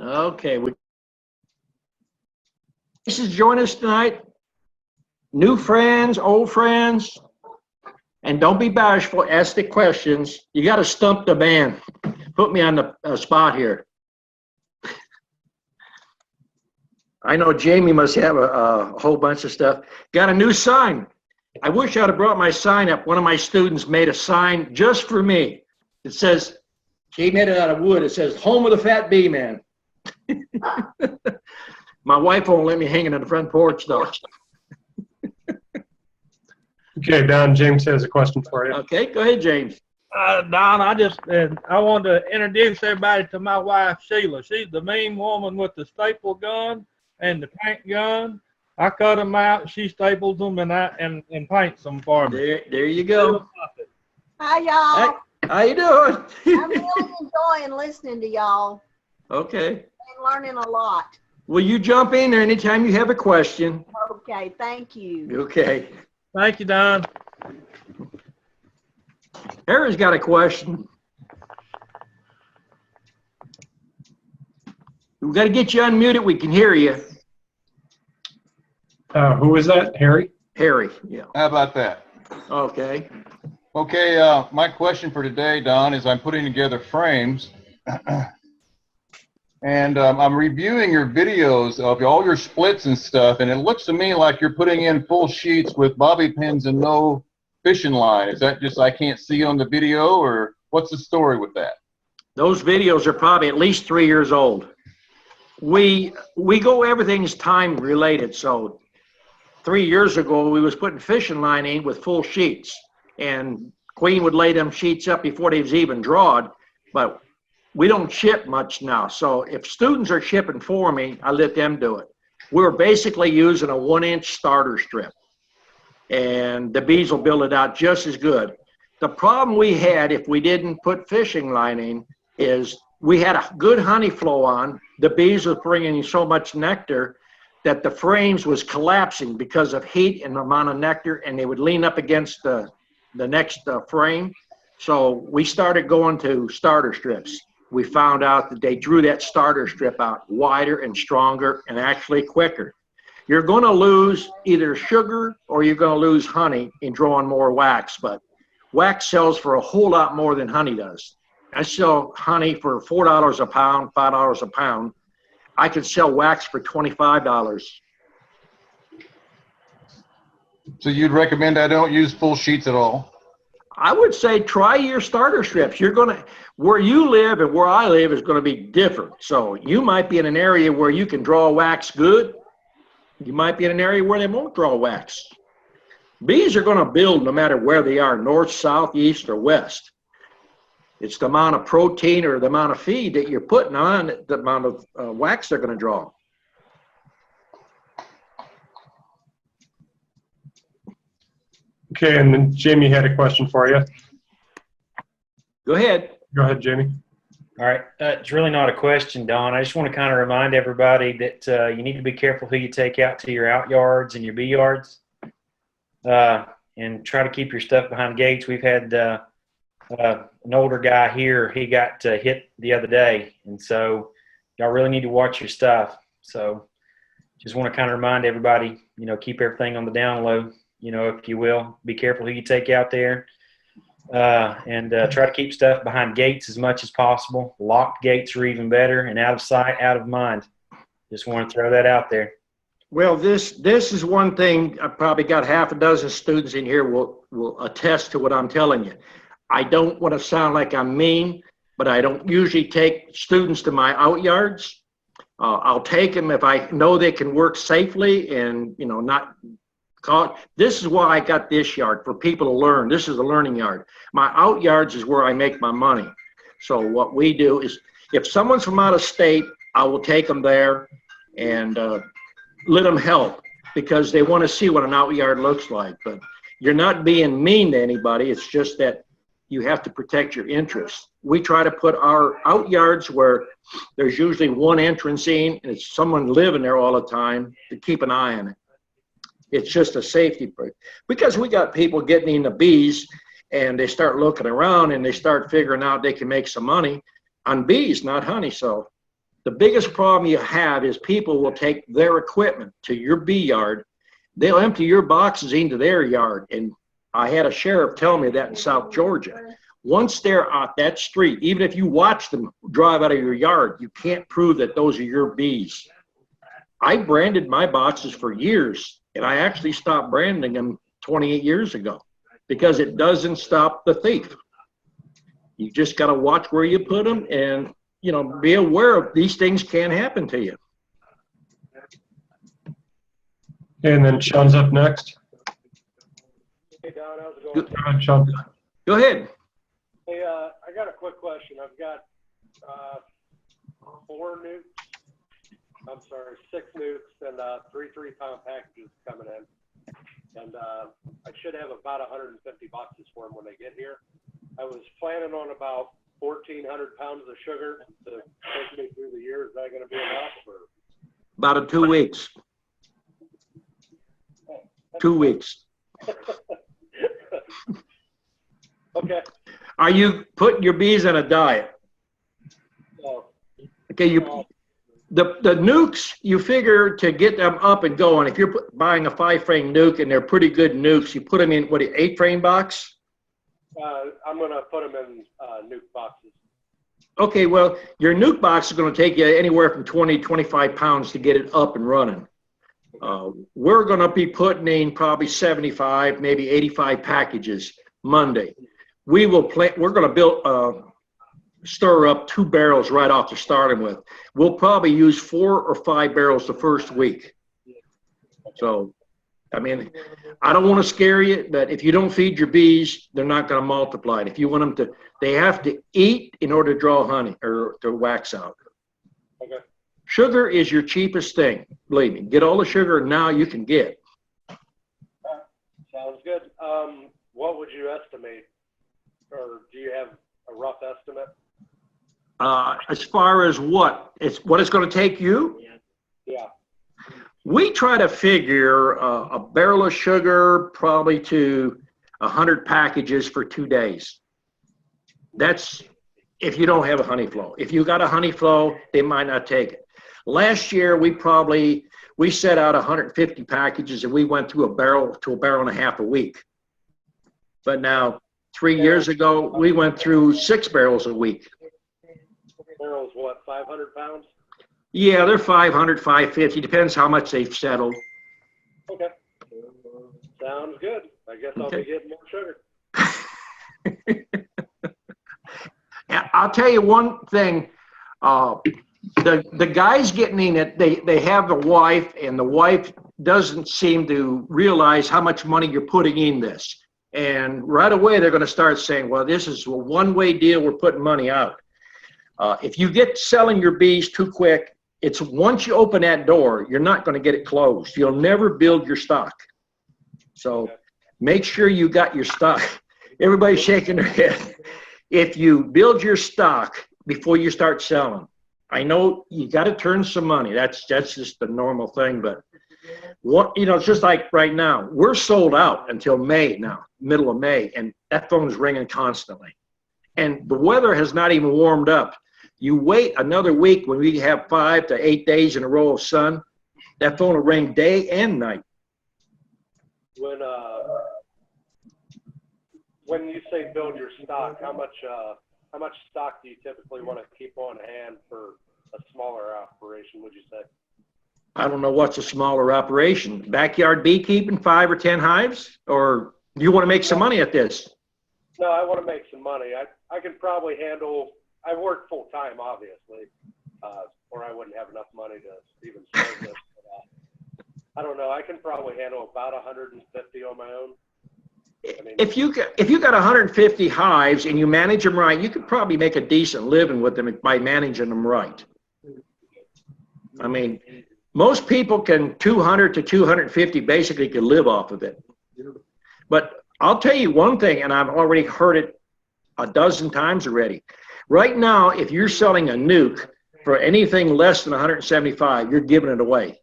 Okay. This is join us tonight. New friends, old friends, and don't be bashful. Ask the questions. You got to stump the man. Put me on the spot here. I know Jamie must have a whole bunch of stuff. Got a new sign. I wish I'd have brought my sign up. One of my students made a sign just for me. It says, he made it out of wood. It says, home of the fat bee man. My wife won't let me hang it on the front porch though. Okay, Don, James has a question for you. Okay, go ahead, James. Don, I wanted to introduce everybody to my wife, Sheila. She's the mean woman with the staple gun and the paint gun. I cut them out, she staples them, and paints them for me. There you go. Hi, y'all. How you doing? I'm really enjoying listening to y'all Okay. and learning a lot. Will you jump in there anytime you have a question? Okay, thank you. Okay. Thank you, Don. Harry's got a question. We've got to get you unmuted. We can hear you. Who is that? Harry? Harry, yeah. How about that? Okay. Okay, my question for today, Don, is I'm putting together frames. And I'm reviewing your videos of all your splits and stuff, and it looks to me like you're putting in full sheets with bobby pins and no fishing line. Is that just I can't see on the video, or what's the story with that? Those videos are probably at least 3 years old. We go, everything's time related. So 3 years ago, we was putting fishing line in with full sheets, and Queen would lay them sheets up before they was even drawed, but we don't ship much now. So if students are shipping for me, I let them do it. We're basically using a 1-inch starter strip, and the bees will build it out just as good. The problem we had if we didn't put fishing line in is we had a good honey flow on. The bees were bringing so much nectar that the frames was collapsing because of heat and the amount of nectar, and they would lean up against the next frame. So we started going to starter strips. We found out that they drew that starter strip out wider and stronger and actually quicker. You're going to lose either sugar or you're going to lose honey in drawing more wax, but wax sells for a whole lot more than honey does. I sell honey for $4 a pound, $5 a pound. I could sell wax for $25. So you'd recommend I don't use full sheets at all? I would say try your starter strips. You're going to, where you live and where I live is going to be different. So you might be in an area where you can draw wax good. You might be in an area where they won't draw wax. Bees are going to build no matter where they are, north, south, east, or west. It's the amount of protein or the amount of feed that you're putting on, the amount of wax they're going to draw. Okay, and then Jamie had a question for you. Go ahead. Go ahead, Jamie. All right. It's really not a question, Don. I just want to kind of remind everybody that you need to be careful who you take out to your out yards and your bee yards, and try to keep your stuff behind gates. We've had an older guy here. He got hit the other day, and so y'all really need to watch your stuff. So just want to kind of remind everybody, you know, keep everything on the down low, you know, if you will. Be careful who you take out there. And try to keep stuff behind gates as much as possible. Locked gates are even better, and out of sight, out of mind. Just want to throw that out there. Well, this is one thing. I probably got half a dozen students in here will attest to what I'm telling you. I don't want to sound like I'm mean, but I don't usually take students to my out yards. I'll take them if I know they can work safely and, you know, not caught. This is why I got this yard, for people to learn. This is a learning yard. My out yards is where I make my money. So what we do is, if someone's from out of state, I will take them there and let them help, because they want to see what an out yard looks like. But you're not being mean to anybody. It's just that you have to protect your interests. We try to put our out yards where there's usually one entrance in, and it's someone living there all the time to keep an eye on it. It's just a safety, because we got people getting into bees and they start looking around and they start figuring out they can make some money on bees, not honey. So The biggest problem you have is people will take their equipment to your bee yard. They'll empty your boxes into their yard. And I had a sheriff tell me that in South Georgia. Once they're out that street, even if you watch them drive out of your yard, you can't prove that those are your bees. I branded my boxes for years, and I actually stopped branding them 28 years ago because it doesn't stop the thief. You just got to watch where you put them and, you know, be aware of these things can happen to you. And then Sean's up next. Hey Don, how's it Go going? ahead, Sean. Go ahead. Hey, I got a quick question. I've got 6 nukes and 3 3-pound packages coming in. And I should have about 150 boxes for them when they get here. I was planning on about 1,400 pounds of sugar to take me through the year. Is that going to be enough? Or? About 2 weeks. 2 weeks. Okay. Are you putting your bees on a diet? So, Okay, the nukes, you figure to get them up and going, if you're buying a 5-frame nuke and they're pretty good nukes, you put them in, what, an 8-frame box? I'm going to put them in nuke boxes. Okay, well, your nuke box is going to take you anywhere from 20 to 25 pounds to get it up and running. We're going to be putting in probably 75, maybe 85 packages Monday. We're going to build, stir up 2 barrels right off to start them with. We'll probably use 4 or 5 barrels the first week. So, I mean, I don't want to scare you, but if you don't feed your bees, they're not going to multiply. If you want them to, they have to eat in order to draw honey or to wax out. Okay. Sugar is your cheapest thing. Believe me, get all the sugar now you can get. Sounds good. What would you estimate, or do you have a rough estimate? As far as what it's going to take you? Yeah. We try to figure a barrel of sugar probably to 100 packages for 2 days. That's if you don't have a honey flow. If you got a honey flow, they might not take it. Last year, we set out 150 packages and we went through a barrel to a barrel and a half a week. But now, 3 years ago, we went through 6 barrels a week. Barrels, what, 500 pounds? Yeah, they're 500, 550, depends how much they've settled. Okay. Sounds good. I guess I'll be getting more sugar. Yeah, I'll tell you one thing. The guys getting in it, they have the wife, and the wife doesn't seem to realize how much money you're putting in this. And right away, they're going to start saying, well, this is a one-way deal. We're putting money out. If you get selling your bees too quick, it's once you open that door, you're not going to get it closed. You'll never build your stock. So make sure you got your stock. Everybody's shaking their head. If you build your stock before you start selling, I know you got to turn some money. That's just the normal thing. But what, you know, it's just like right now, we're sold out until May now, middle of May, and that phone's ringing constantly. And the weather has not even warmed up. You wait another week when we have 5 to 8 days in a row of sun, that phone will ring day and night. When you say build your stock, how much stock do you typically want to keep on hand for a smaller operation, would you say? I don't know what's a smaller operation. Backyard beekeeping, 5 or 10 hives? Or do you want to make some money at this? No, I want to make some money. I can probably handle, I work full time, obviously, or I wouldn't have enough money to even start this. But, I don't know. I can probably handle about 150 on my own. I mean, If you got 150 hives and you manage them right, you could probably make a decent living with them by managing them right. I mean, most people can 200 to 250 basically can live off of it. But I'll tell you one thing, and I've already heard it a dozen times already. Right now, if you're selling a nuke for anything less than 175, you're giving it away.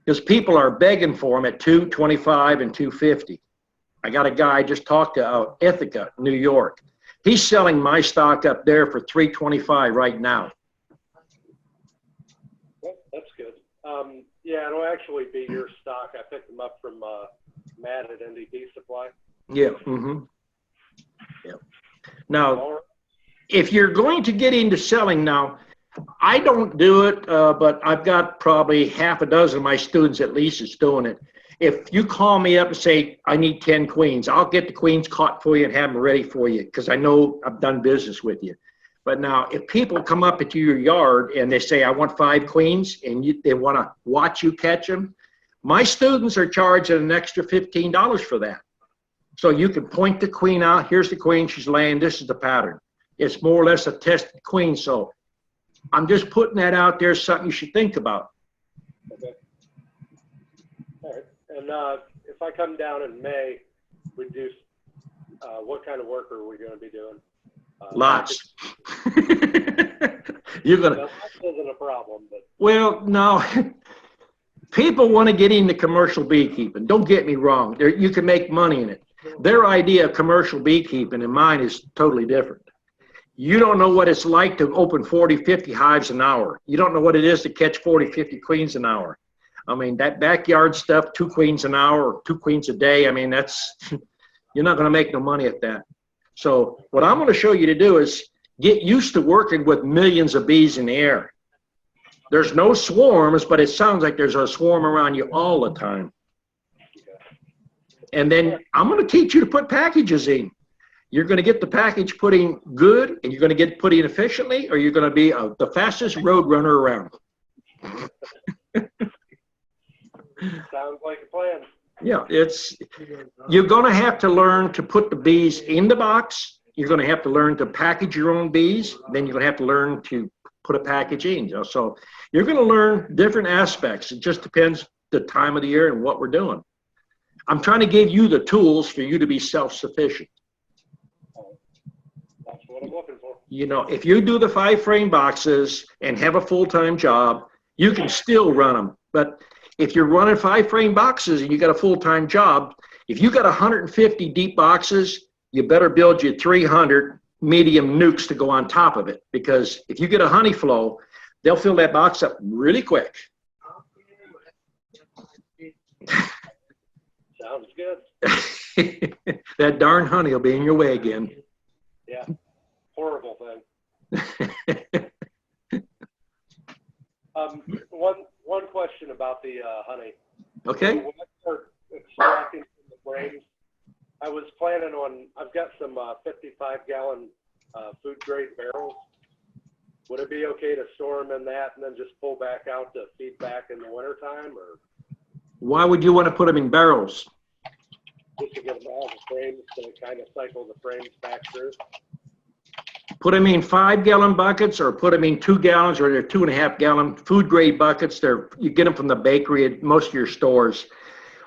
Because people are begging for them at $225 and $250. I got a guy I just talked to out Ithaca, New York. He's selling my stock up there for $325 right now. Yeah, it'll actually be your stock. I picked them up from Matt at NDP Supply. Yeah. Yeah. Now, if you're going to get into selling now, I don't do it, but I've got probably half a dozen of my students at least is doing it. If you call me up and say, I need 10 queens, I'll get the queens caught for you and have them ready for you because I know I've done business with you. But now, if people come up into your yard and they say, I want 5 queens, and they want to watch you catch them, my students are charging an extra $15 for that. So you can point the queen out. Here's the queen. She's laying. This is the pattern. It's more or less a tested queen. So I'm just putting that out there, something you should think about. Okay. All right. And if I come down in May, we do, what kind of work are we going to be doing? Lots. You're gonna. That isn't a problem, but. Well, no. People want to get into commercial beekeeping. Don't get me wrong. You can make money in it. Their idea of commercial beekeeping and mine is totally different. You don't know what it's like to open 40, 50 hives an hour. You don't know what it is to catch 40, 50 queens an hour. I mean, that backyard stuff, 2 queens an hour or 2 queens a day, I mean, that's, you're not going to make no money at that. So what I'm going to show you to do is get used to working with millions of bees in the air. There's no swarms, but it sounds like there's a swarm around you all the time. And then I'm going to teach you to put packages in. You're going to get the package put in good, and you're going to get put in efficiently, or you're going to be the fastest road runner around. Sounds like a plan. Yeah, you're going to have to learn to put the bees in the box. You're going to have to learn to package your own bees. Then you're going to have to learn to put a package in. So you're going to learn different aspects. It just depends the time of the year and what we're doing. I'm trying to give you the tools for you to be self-sufficient. That's what I'm looking for. You know, if you do the 5 frame boxes and have a full-time job, you can still run them. But if you're running 5 frame boxes and you got a full-time job, if you got 150 deep boxes, you better build you 300 medium nukes to go on top of it. Because if you get a honey flow, they'll fill that box up really quick. Sounds good. That darn honey will be in your way again. Yeah. Horrible thing. One question about the honey. Okay. When I start extracting from the frames, I was planning on, I've got some 55-gallon food grade barrels. Would it be okay to store them in that and then just pull back out to feed back in the wintertime? Or Why would you want to put them in barrels? just to get them all the frames to kind of cycle the frames back through? Put them in 5-gallon buckets, or put them in 2 gallons, or they're 2.5-gallon food grade buckets. You get them from the bakery at most of your stores.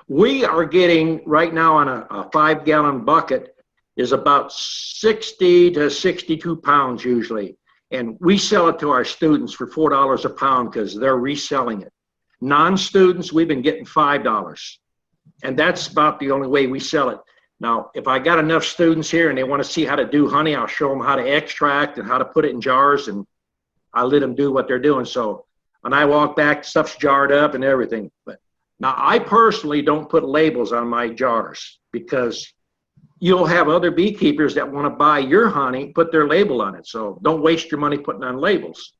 We are getting right now on a 5-gallon bucket is about 60 to 62 pounds usually. And we sell it to our students for $4 a pound because they're reselling it. Non-students, we've been getting $5. And that's about the only way we sell it. Now, if I got enough students here and they want to see how to do honey, I'll show them how to extract and how to put it in jars, and I let them do what they're doing. So when I walk back, stuff's jarred up and everything. But now, I personally don't put labels on my jars because you'll have other beekeepers that want to buy your honey, put their label on it. So don't waste your money putting on labels.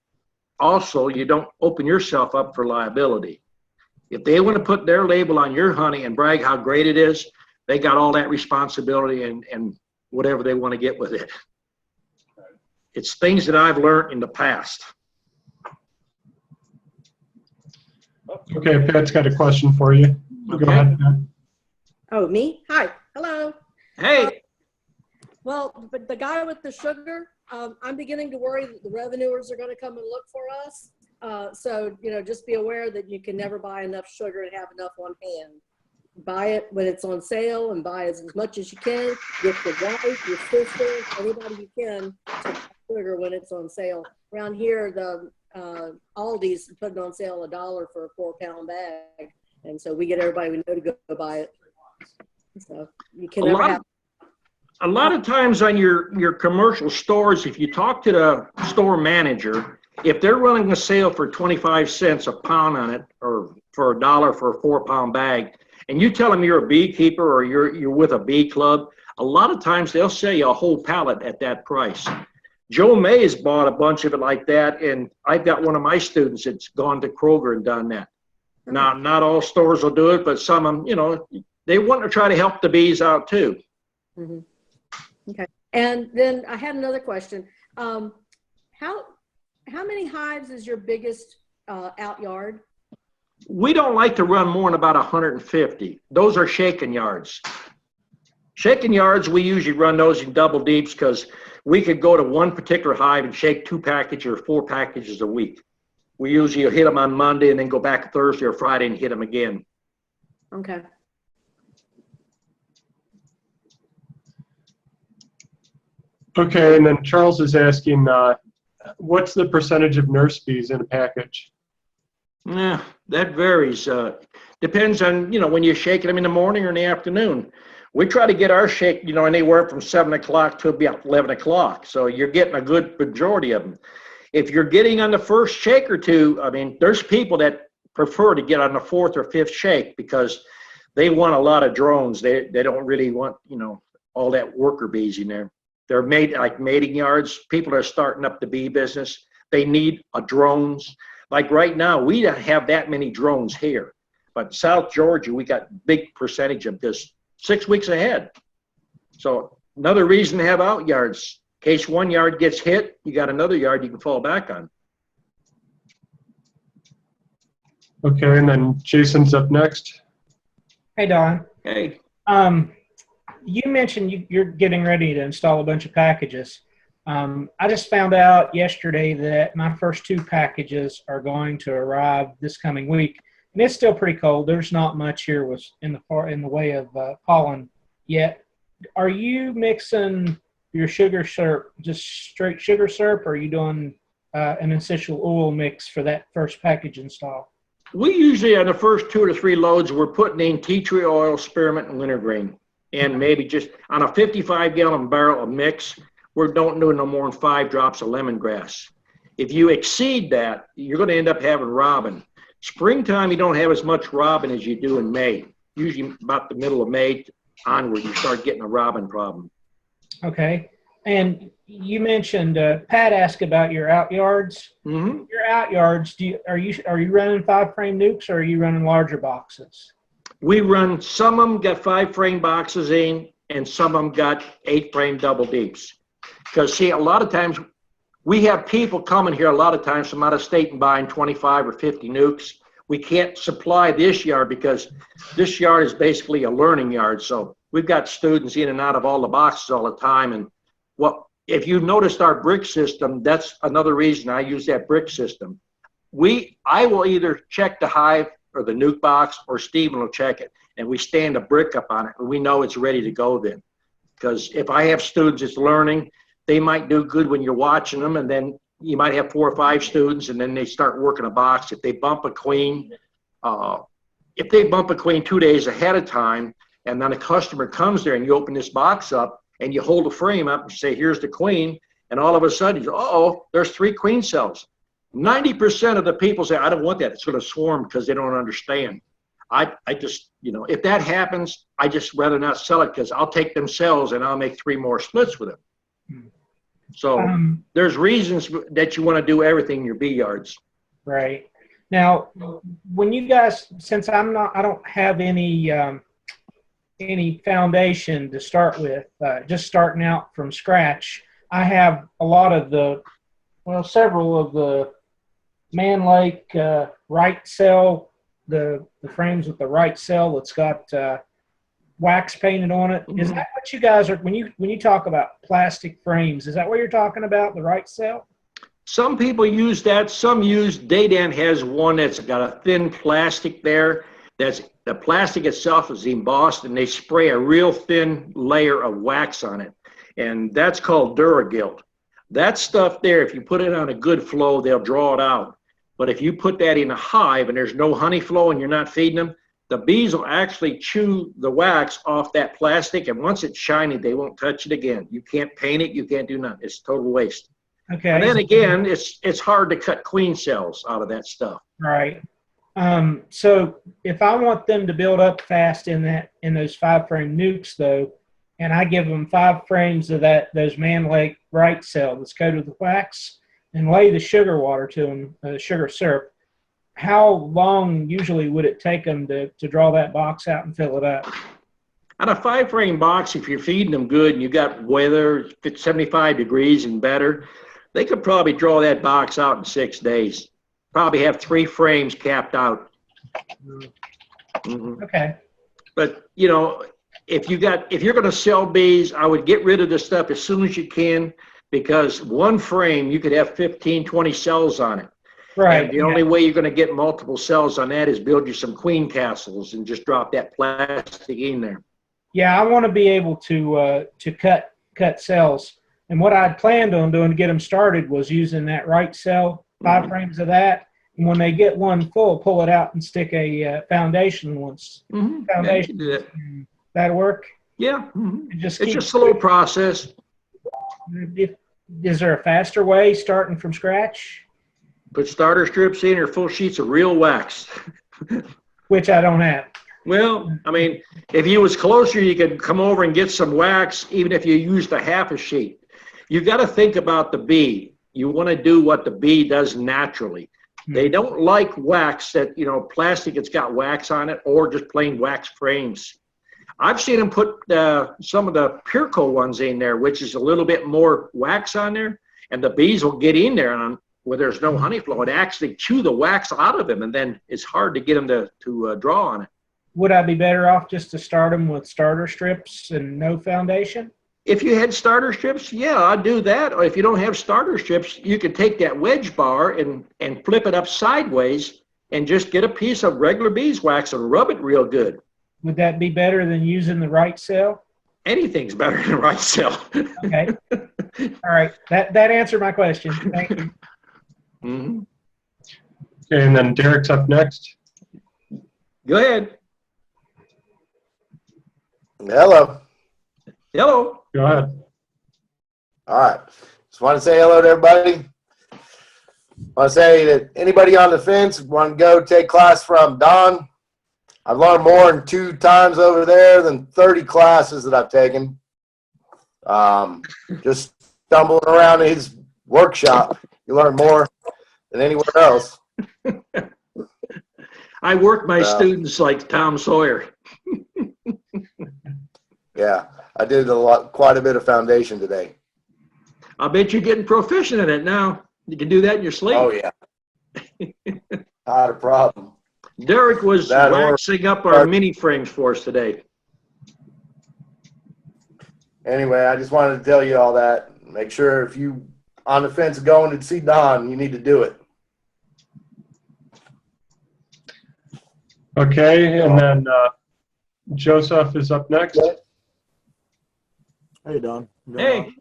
Also, you don't open yourself up for liability. If they want to put their label on your honey and brag how great it is, they got all that responsibility and whatever they want to get with it. It's things that I've learned in the past. Okay, Pat's got a question for you. Okay. Go ahead, Pat. Oh, me? Hi. Hello. Hey, Well, but the guy with the sugar, I'm beginning to worry that the revenuers are going to come and look for us. So, just be aware that you can never buy enough sugar and have enough on hand. Buy it when it's on sale and buy as much as you can. Get your wife, your sister, anybody you can to buy sugar when it's on sale. Around here, the Aldi's putting on sale $1 for a 4-pound bag. And so we get everybody we know to go buy it. So you can never have. a lot of times on your commercial stores, if you talk to the store manager, if they're running a sale for 25 cents a pound on it, or for $1 for a 4-pound bag, and you tell them you're a beekeeper or you're with a bee club, a lot of times they'll sell you a whole pallet at that price. Joe Mays bought a bunch of it like that, and I've got one of my students that's gone to Kroger and done that. Now, not all stores will do it, but some of them, you know, they want to try to help the bees out too. Mhm. Okay. And then I had another question. How many hives is your biggest out yard? We don't like to run more than about 150. Those are shaken yards. Shaken yards, we usually run those in double deeps because we could go to one particular hive and shake 2 packages or 4 packages a week. We usually hit them on Monday and then go back Thursday or Friday and hit them again. Okay. Okay, and then Charles is asking, what's the percentage of nurse bees in a package? Yeah, that varies. Depends on, you know, when you're shaking them in the morning or in the afternoon. We try to get our shake, you know, anywhere from 7 o'clock to about 11 o'clock. So you're getting a good majority of them. If you're getting on the first shake or two, I mean, there's people that prefer to get on the 4th or 5th shake because they want a lot of drones. They don't really want, you know, all that worker bees in there. They're made like mating yards. People are starting up the bee business. They need drones. Like right now, we don't have that many drones here. But South Georgia, we got big percentage of this 6 weeks ahead. So another reason to have out yards. In case one yard gets hit, you got another yard you can fall back on. Okay, and then Jason's up next. Hey, Don. Hey. You mentioned you're getting ready to install a bunch of packages. I just found out yesterday that my first 2 packages are going to arrive this coming week, and it's still pretty cold. There's not much here in the way of pollen yet. Are you mixing your sugar syrup, just straight sugar syrup, or are you doing an essential oil mix for that first package install? We usually, on the first 2 to 3 loads, we're putting in tea tree oil, spearmint, and wintergreen. And maybe just on a 55-gallon barrel of mix, we don't do no more than 5 drops of lemongrass. If you exceed that, you're going to end up having robin. Springtime, you don't have as much robin as you do in May. Usually about the middle of May onward, you start getting a robin problem. Okay. And you mentioned, Pat asked about your out yards. Mm-hmm. Your out yards, are you running 5-frame nukes, or are you running larger boxes? We run, some of them got 5-frame boxes in, and some of them got 8-frame double deeps. Because see, a lot of times we have people coming here a lot of times from out of state and buying 25 or 50 nukes. We can't supply this yard because this yard is basically a learning yard. So we've got students in and out of all the boxes all the time. And if you've noticed our brick system, that's another reason I use that brick system. I will either check the hive or the nuke box, or Stephen will check it, and we stand a brick up on it, and we know it's ready to go then. Because if I have students that's learning, they might do good when you're watching them, and then you might have 4 or 5 students, and then they start working a box. If they bump a queen, 2 days ahead of time, and then a customer comes there and you open this box up and you hold the frame up and say, here's the queen, and all of a sudden, you go, uh-oh, there's 3 queen cells. 90% of the people say, I don't want that. It's going to swarm because they don't understand. I just, you know, if that happens, I just rather not sell it because I'll take them cells and I'll make 3 more splits with them. So there's reasons that you want to do everything in your bee yards. Right. Now, when you guys, since I don't have any foundation to start with, just starting out from scratch, I have a lot of several of the Man Lake right cell, the frames with the right cell that's got wax painted on it. Is that what you guys are, when you talk about plastic frames, is that what you're talking about, the right cell? Some people use that. Some use, Daydan has one that's got a thin plastic there. The plastic itself is embossed, and they spray a real thin layer of wax on it. And that's called Duragilt. That stuff there, if you put it on a good flow, they'll draw it out. But if you put that in a hive and there's no honey flow and you're not feeding them, the bees will actually chew the wax off that plastic, and once it's shiny, they won't touch it again. You can't paint it, you can't do nothing. It's total waste. Okay. And then again, it's hard to cut queen cells out of that stuff. Right. So if I want them to build up fast in those 5-frame nukes though, and I give them 5 frames of those man-like right cell that's coated with wax and lay the sugar water to them, sugar syrup, how long usually would it take them to draw that box out and fill it up? On a 5-frame box, if you're feeding them good and you got weather, 75 degrees and better, they could probably draw that box out in 6 days. Probably have 3 frames capped out. Mm-hmm. Okay. But, you know, if you're going to sell bees, I would get rid of this stuff as soon as you can, because 1 frame, you could have 15, 20 cells on it. Right. And the only way you're going to get multiple cells on that is build you some queen castles and just drop that plastic in there. Yeah, I want to be able to cut cells. And what I'd planned on doing to get them started was using that right cell, 5 frames of that. And when they get one full, pull it out and stick a foundation once. Mm-hmm. Foundation. Yeah, That'll work? yeah. Mm-hmm. It's just a slow process. Is there a faster way starting from scratch? Put starter strips in or full sheets of real wax. Which I don't have. Well, I mean, if you was closer, you could come over and get some wax, even if you used a half a sheet. You got to think about the bee. You want to do what the bee does naturally. They don't like wax that, you know, plastic that's got wax on it, or just plain wax frames. I've seen them put some of the Purco ones in there, which is a little bit more wax on there, and the bees will get in there and where there's no honey flow, and actually chew the wax out of them, and then it's hard to get them to draw on it. Would I be better off just to start them with starter strips and no foundation? If you had starter strips, yeah, I'd do that. Or if you don't have starter strips, you could take that wedge bar and flip it up sideways and just get a piece of regular beeswax and rub it real good. Would that be better than using the right cell? Anything's better than the right cell. Okay. All right. That answered my question. Thank you. Mm-hmm. Okay, and then Derek's up next. Go ahead. Hello. Hello. Go ahead. All right. Just want to say hello to everybody. Want to say that anybody on the fence want to go take class from Don. I've learned more in 2 times over there than 30 classes that I've taken. Just stumbling around in his workshop, you learn more than anywhere else. I work my students like Tom Sawyer. Yeah, I did quite a bit of foundation today. I bet you're getting proficient in it now. You can do that in your sleep. Oh yeah, not a problem. Derek was waxing up our mini frames for us today. Anyway, I just wanted to tell you all that. Make sure if you on the fence going to see Don, you need to do it. Okay, and then Joseph is up next. Hey, Don. Hey.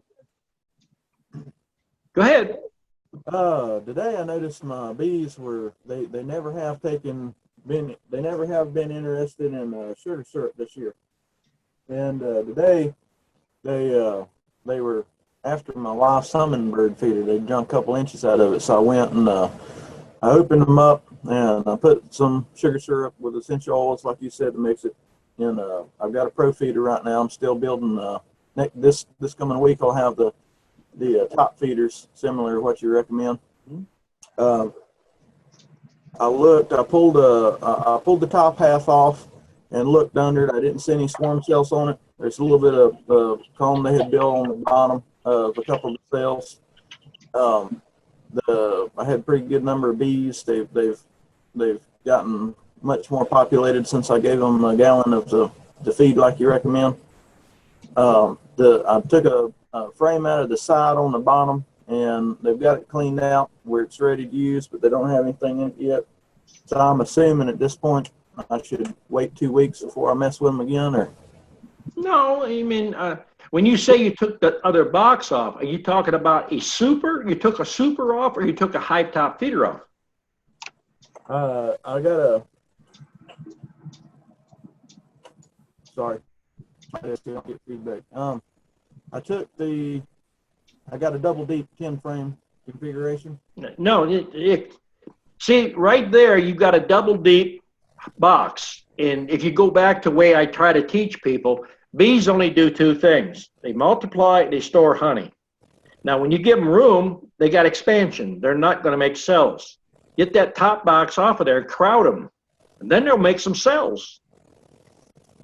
Go ahead. Today I noticed my bees they never have been interested in sugar syrup this year. And today they were after my wife's hummingbird feeder. They drunk a couple inches out of it, so I went and I opened them up and I put some sugar syrup with essential oils, like you said, to mix it. And I've got a pro feeder right now. I'm still building. This coming week I'll have the top feeders similar to what you recommend. I pulled the top half off and looked under it. I didn't see any swarm cells on it. There's a little bit of comb they had built on the bottom of a couple of the cells. I had a pretty good number of bees. They've gotten much more populated since I gave them a gallon of the feed like you recommend. I took a frame out of the side on the bottom, and they've got it cleaned out where it's ready to use, but they don't have anything in it yet. So I'm assuming at this point I should wait 2 weeks before I mess with them again, or? No, I mean, when you say you took the other box off, are you talking about a super? You took a super off, or you took a hive top feeder off? I got sorry, I just don't get feedback. I took the I got a double deep 10 frame configuration. No, see, right there, you've got a double deep box. And if you go back to the way I try to teach people, bees only do two things. They multiply, they store honey. Now, when you give them room, they got expansion. They're not going to make cells. Get that top box off of there, crowd them, and then they'll make some cells.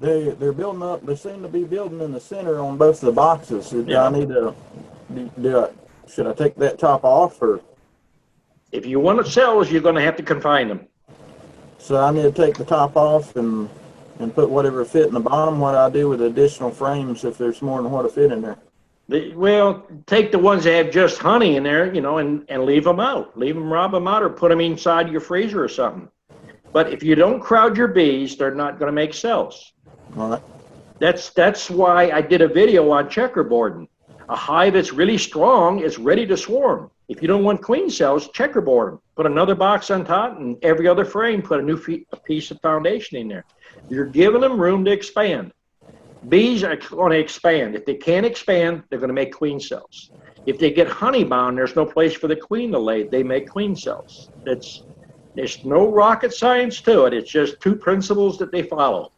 They're building up. They seem to be building in the center on both of the boxes. Do I need to? Should I take that top off, or? If you want cells, you're going to have to confine them. So I need to take the top off and put whatever fit in the bottom. What I do with additional frames if there's more than what to fit in there? Well, take the ones that have just honey in there, you know, and leave them out. Leave them, rob them out, or put them inside your freezer or something. But if you don't crowd your bees, they're not going to make cells. All right. That's why I did a video on checkerboarding. A hive that's really strong is ready to swarm. If you don't want queen cells, checkerboard them. Put another box on top, and every other frame, put a piece of foundation in there. You're giving them room to expand. Bees are going to expand. If they can't expand, they're going to make queen cells. If they get honey bound, there's no place for the queen to lay. They make queen cells. There's no rocket science to it. It's just two principles that they follow.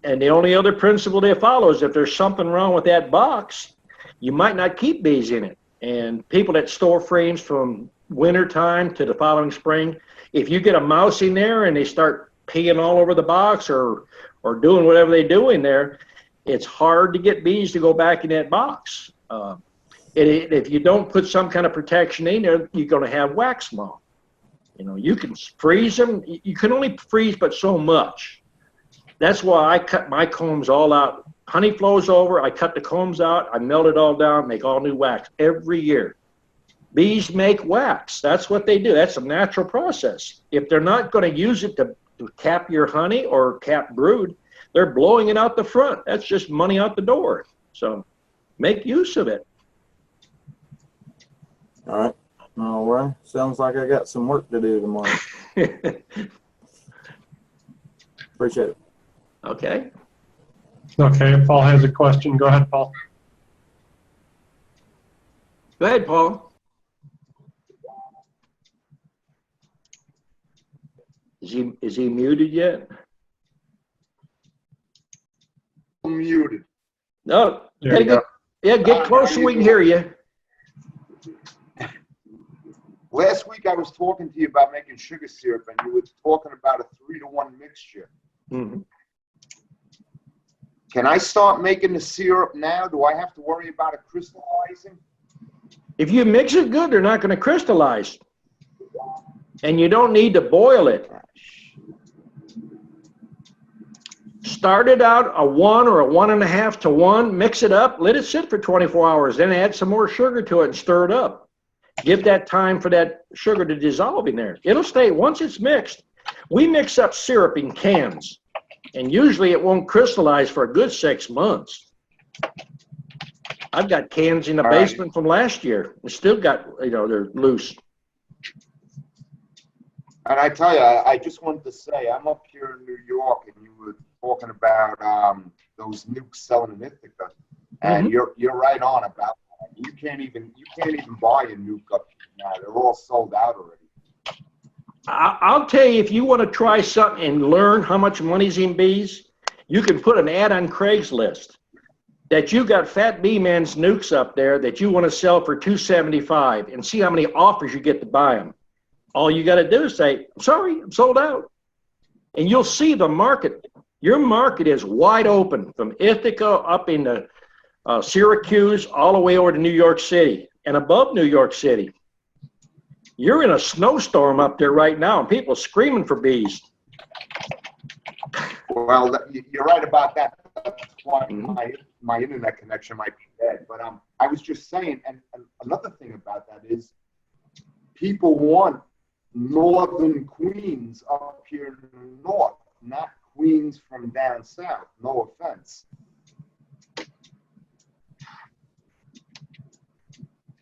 And the only other principle they follow is if there's something wrong with that box, you might not keep bees in it. And people that store frames from winter time to the following spring, if you get a mouse in there and they start peeing all over the box or doing whatever they do in there, it's hard to get bees to go back in that box. If you don't put some kind of protection in there, you're going to have wax moth. You know, you can freeze them. You can only freeze but so much. That's why I cut my combs all out. Honey flows over, I cut the combs out, I melt it all down, make all new wax every year. Bees make wax. That's what they do. That's a natural process. If they're not going to use it to cap your honey or cap brood, they're blowing it out the front. That's just money out the door. So make use of it. All right. All right. Sounds like I got some work to do tomorrow. Appreciate it. Okay. Okay, Paul has a question. Go ahead, Paul. Go ahead, Paul. Is he muted yet? I'm muted. No. There you go. Get close so we can hear you. Last week I was talking to you about making sugar syrup, and you were talking about a 3-to-1 mixture. Mm-hmm. Can I start making the syrup now? Do I have to worry about it crystallizing? If you mix it good, they're not going to crystallize. And you don't need to boil it. Start it out a 1 or a 1.5 to 1, mix it up, let it sit for 24 hours, then add some more sugar to it and stir it up. Give that time for that sugar to dissolve in there. It'll stay, once it's mixed, we mix up syrup in cans, and usually it won't crystallize for a good 6 months. I've got cans in the basement from last year. We still got, they're loose. And I tell you, I just wanted to say, I'm up here in New York, and you were talking about those nukes selling in Ithaca, and you're right on about that. You can't even buy a nuke up here now. They're all sold out already. I'll tell you, if you want to try something and learn how much money's in bees, you can put an ad on Craigslist that you got Fat Bee Man's nukes up there that you want to sell for $275 and see how many offers you get to buy them. All you got to do is say, sorry, I'm sold out. And you'll see the market. Your market is wide open from Ithaca up into Syracuse all the way over to New York City and above New York City. You're in a snowstorm up there right now, and people screaming for bees. Well, you're right about that. That's why my internet connection might be dead. But I was just saying, and another thing about that is people want northern queens up here in the north, not queens from down south. No offense.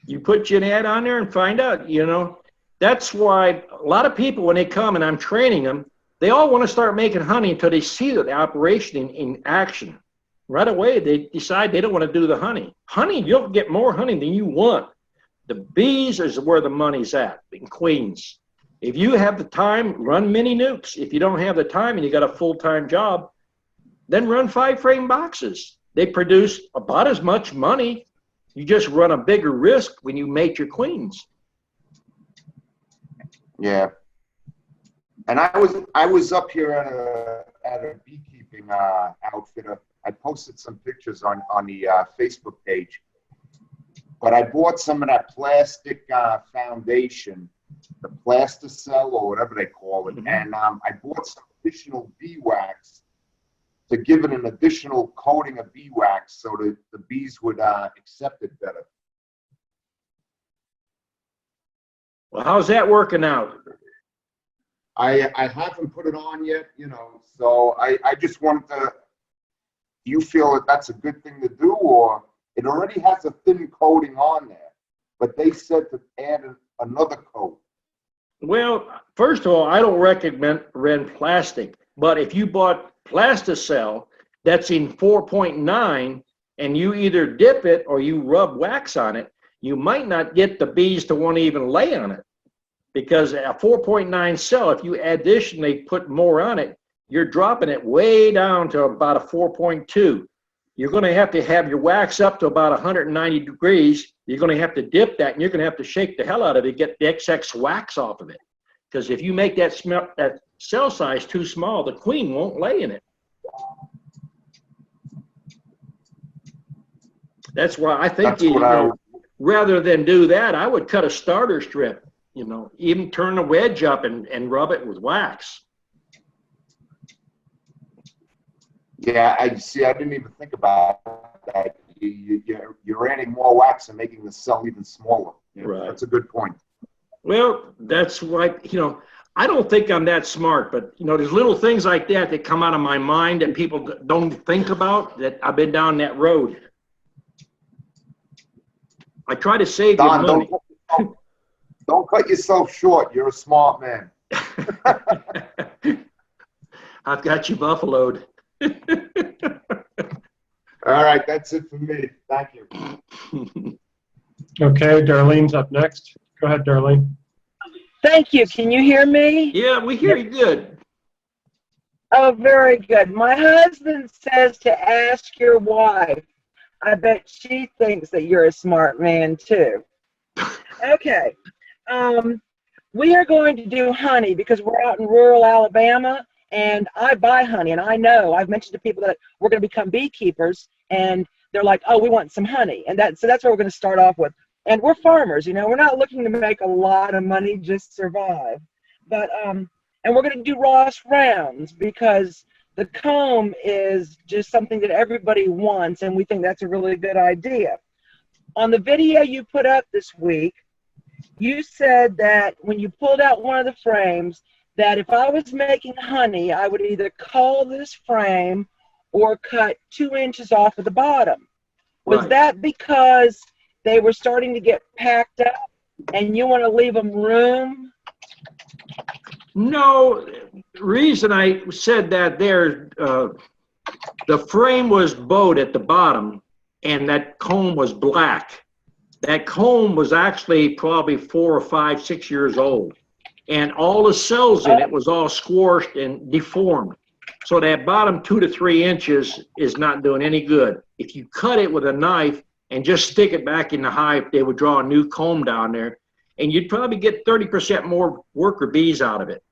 You put your ad on there and find out, That's why a lot of people, when they come and I'm training them, they all want to start making honey until they see the operation in action. right away they decide they don't want to do the honey. Honey, you'll get more honey than you want. The bees is where the money's at, in queens. If you have the time, run mini nukes. If you don't have the time and you got a full-time job, then run 5-frame boxes. They produce about as much money. You just run a bigger risk when you mate your queens. Yeah. And I was up here at a beekeeping outfit. I posted some pictures on the Facebook page. But I bought some of that plastic foundation, the plasticell or whatever they call it, and I bought some additional bee wax to give it an additional coating of bee wax so that the bees would accept it better. Well, how's that working out? I haven't put it on yet, you know, so I just wanted to, do you feel that that's a good thing to do, or it already has a thin coating on there, but they said to add another coat? Well, first of all, I don't recommend plastic, but if you bought plasticell that's in 4.9 and you either dip it or you rub wax on it, you might not get the bees to want to even lay on it, because a 4.9 cell, if you additionally put more on it, you're dropping it way down to about a 4.2. You're going to have your wax up to about 190 degrees. You're going to have to dip that, and you're going to have to shake the hell out of it to get the excess wax off of it. Because if you make that cell size too small, the queen won't lay in it. That's why I think rather than do that, I would cut a starter strip, you know, even turn the wedge up and rub it with wax. Yeah, I didn't even think about that. You're adding more wax and making the cell even smaller. Yeah, right. That's a good point. Well, that's why, you know, I don't think I'm that smart, but, you know, there's little things like that that come out of my mind that people don't think about, that I've been down that road. I try to save you money. Don't cut yourself short. You're a smart man. I've got you buffaloed. All right, that's it for me. Thank you. Okay, Darlene's up next. Go ahead, Darlene. Thank you. Can you hear me? Yeah, we hear you good. Oh, very good. My husband says to ask your wife. I bet she thinks that you're a smart man, too. Okay. We are going to do honey because we're out in rural Alabama, and I buy honey, and I know I've mentioned to people that we're going to become beekeepers, and they're like, oh, we want some honey. And so that's what we're going to start off with. And we're farmers, you know, we're not looking to make a lot of money, just survive. But, and we're going to do Ross rounds because the comb is just something that everybody wants, and we think that's a really good idea. On the video you put up this week, you said that when you pulled out one of the frames, that if I was making honey, I would either cull this frame or cut 2 inches off of the bottom. Was that because they were starting to get packed up and you want to leave them room? No, reason I said that there, the frame was bowed at the bottom and that comb was black. That comb was actually probably 4 or 5, 6 years old. And all the cells in it was all squashed and deformed. So that bottom 2 to 3 inches is not doing any good. If you cut it with a knife and just stick it back in the hive, they would draw a new comb down there, and you'd probably get 30% more worker bees out of it.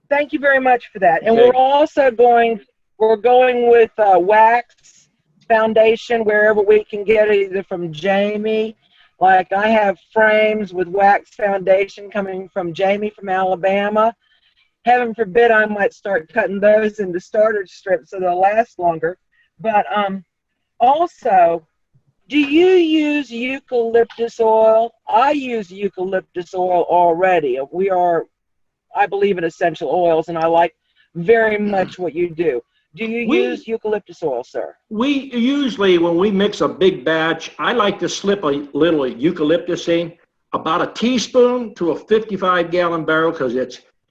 Thank you very much for that. And Okay. we're also going with wax foundation wherever we can get it, either from Jamie. Like I have frames with wax foundation coming from Jamie from Alabama. Heaven forbid I might start cutting those into starter strips so they'll last longer. But also, do you use eucalyptus oil? I use eucalyptus oil already. We are, I believe in essential oils, and I like very much what you do. Do you use eucalyptus oil, sir? We usually, when we mix a big batch, I like to slip a little eucalyptus in, about a teaspoon to a 55-gallon barrel, because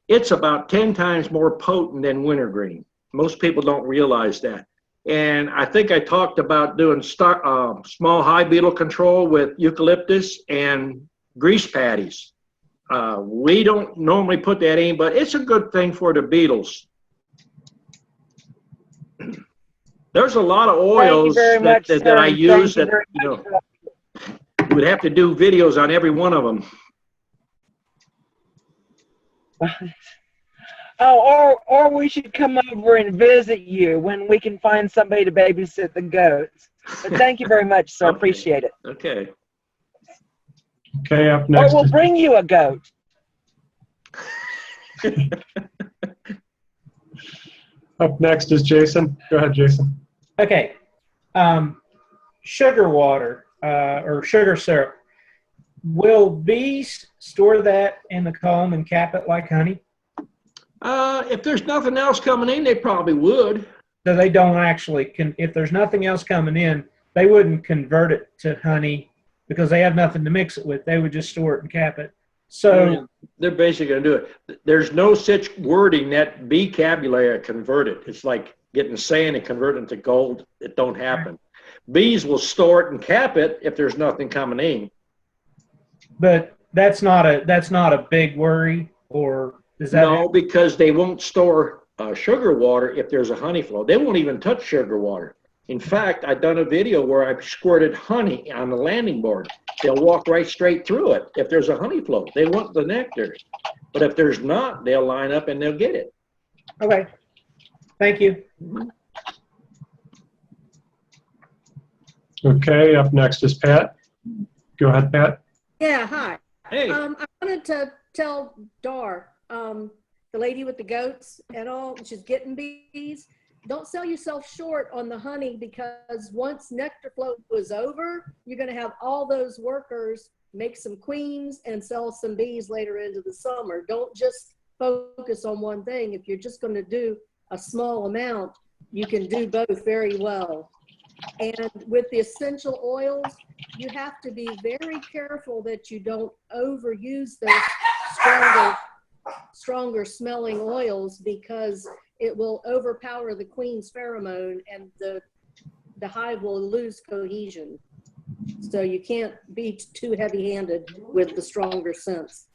it's about 10 times more potent than wintergreen. Most people don't realize that. And I think I talked about doing small hive beetle control with eucalyptus and grease patties. We don't normally put that in, but it's a good thing for the beetles. There's a lot of oils that I use that, you know, we'd have to do videos on every one of them. Oh, or we should come over and visit you when we can find somebody to babysit the goats. But thank you very much, sir. Okay. Appreciate it. Okay. Okay, up next. Or we'll bring you a goat. Up next is Jason. Go ahead, Jason. Okay. Sugar water or sugar syrup. Will bees store that in the comb and cap it like honey? If there's nothing else coming in, they probably would. So they don't actually, if there's nothing else coming in, they wouldn't convert it to honey because they have nothing to mix it with. They would just store it and cap it. So they're basically going to do it. There's no such wording that beecabulary convert it. It's like getting sand and convert it to gold. It don't happen. Bees will store it and cap it if there's nothing coming in. But that's not a big worry, or is that? No, because they won't store sugar water if there's a honey flow. They won't even touch sugar water. In fact, I've done a video where I squirted honey on the landing board. They'll walk right straight through it if there's a honey flow. They want the nectar. But if there's not, they'll line up and they'll get it. Okay. Thank you. Okay, up next is Pat. Go ahead, Pat. Yeah, hi. Hey. I wanted to tell Dar, the lady with the goats and all, she's getting bees. Don't sell yourself short on the honey, because once nectar flow is over, you're going to have all those workers make some queens and sell some bees later into the summer. Don't just focus on one thing. If you're just going to do a small amount, you can do both very well. And with the essential oils, you have to be very careful that you don't overuse those stronger smelling oils, because it will overpower the queen's pheromone and the hive will lose cohesion. So you can't be too heavy-handed with the stronger scents.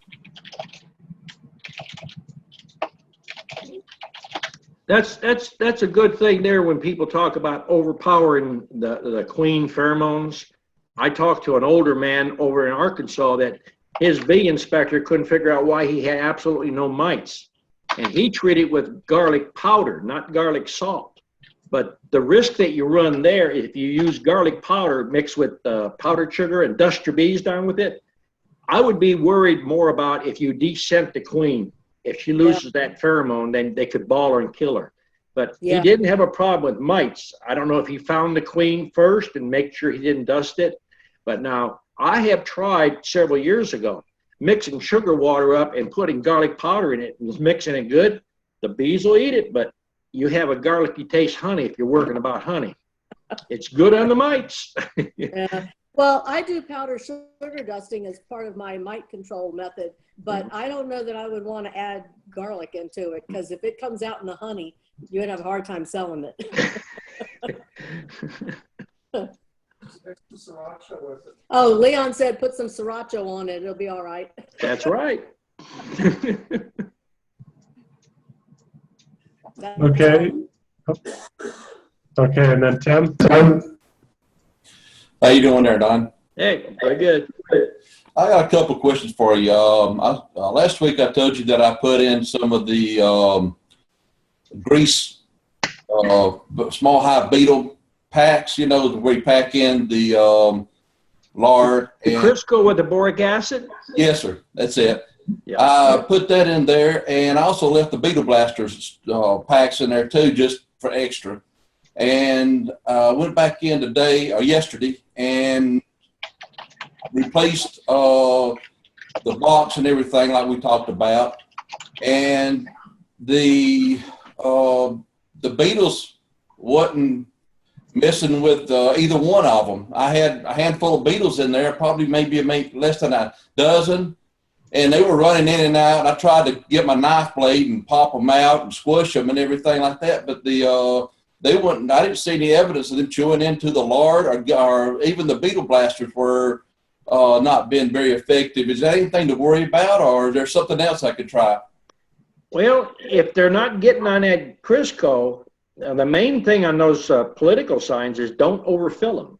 That's a good thing there when people talk about overpowering the queen pheromones. I talked to an older man over in Arkansas that his bee inspector couldn't figure out why he had absolutely no mites. And he treated with garlic powder, not garlic salt. But the risk that you run there, if you use garlic powder mixed with powdered sugar and dust your bees down with it, I would be worried more about if you descent the queen. If she loses that pheromone, then they could ball her and kill her. But he didn't have a problem with mites. I don't know if he found the queen first and make sure he didn't dust it. But now I have tried several years ago mixing sugar water up and putting garlic powder in it and mixing it good. The bees will eat it, but you have a garlicky taste honey if you're working about honey. It's good on the mites. Yeah. Well, I do powder sugar dusting as part of my mite control method, but I don't know that I would want to add garlic into it, because if it comes out in the honey, you would have a hard time selling it. Oh, Leon said put some sriracha on it. It'll be all right. That's right. Okay. Okay, and then Tim. How you doing there, Don? Hey, very good. I got a couple of questions for you. Last week I told you that I put in some of the grease, small hive beetle packs, you know, where you pack in the lard. The Crisco with the boric acid? Yes, sir. That's it. Yeah. I put that in there, and I also left the Beetle Blasters packs in there too, just for extra. And went back in today or yesterday and replaced the box and everything like we talked about. And the beetles wasn't messing with either one of them. I had a handful of beetles in there, probably maybe less than a dozen, and they were running in and out. I tried to get my knife blade and pop them out and squish them and everything like that, but the they wouldn't. I didn't see any evidence of them chewing into the lard, or even the beetle blasters were not being very effective. Is that anything to worry about, or is there something else I could try? Well, if they're not getting on that Crisco, the main thing on those political signs is don't overfill them.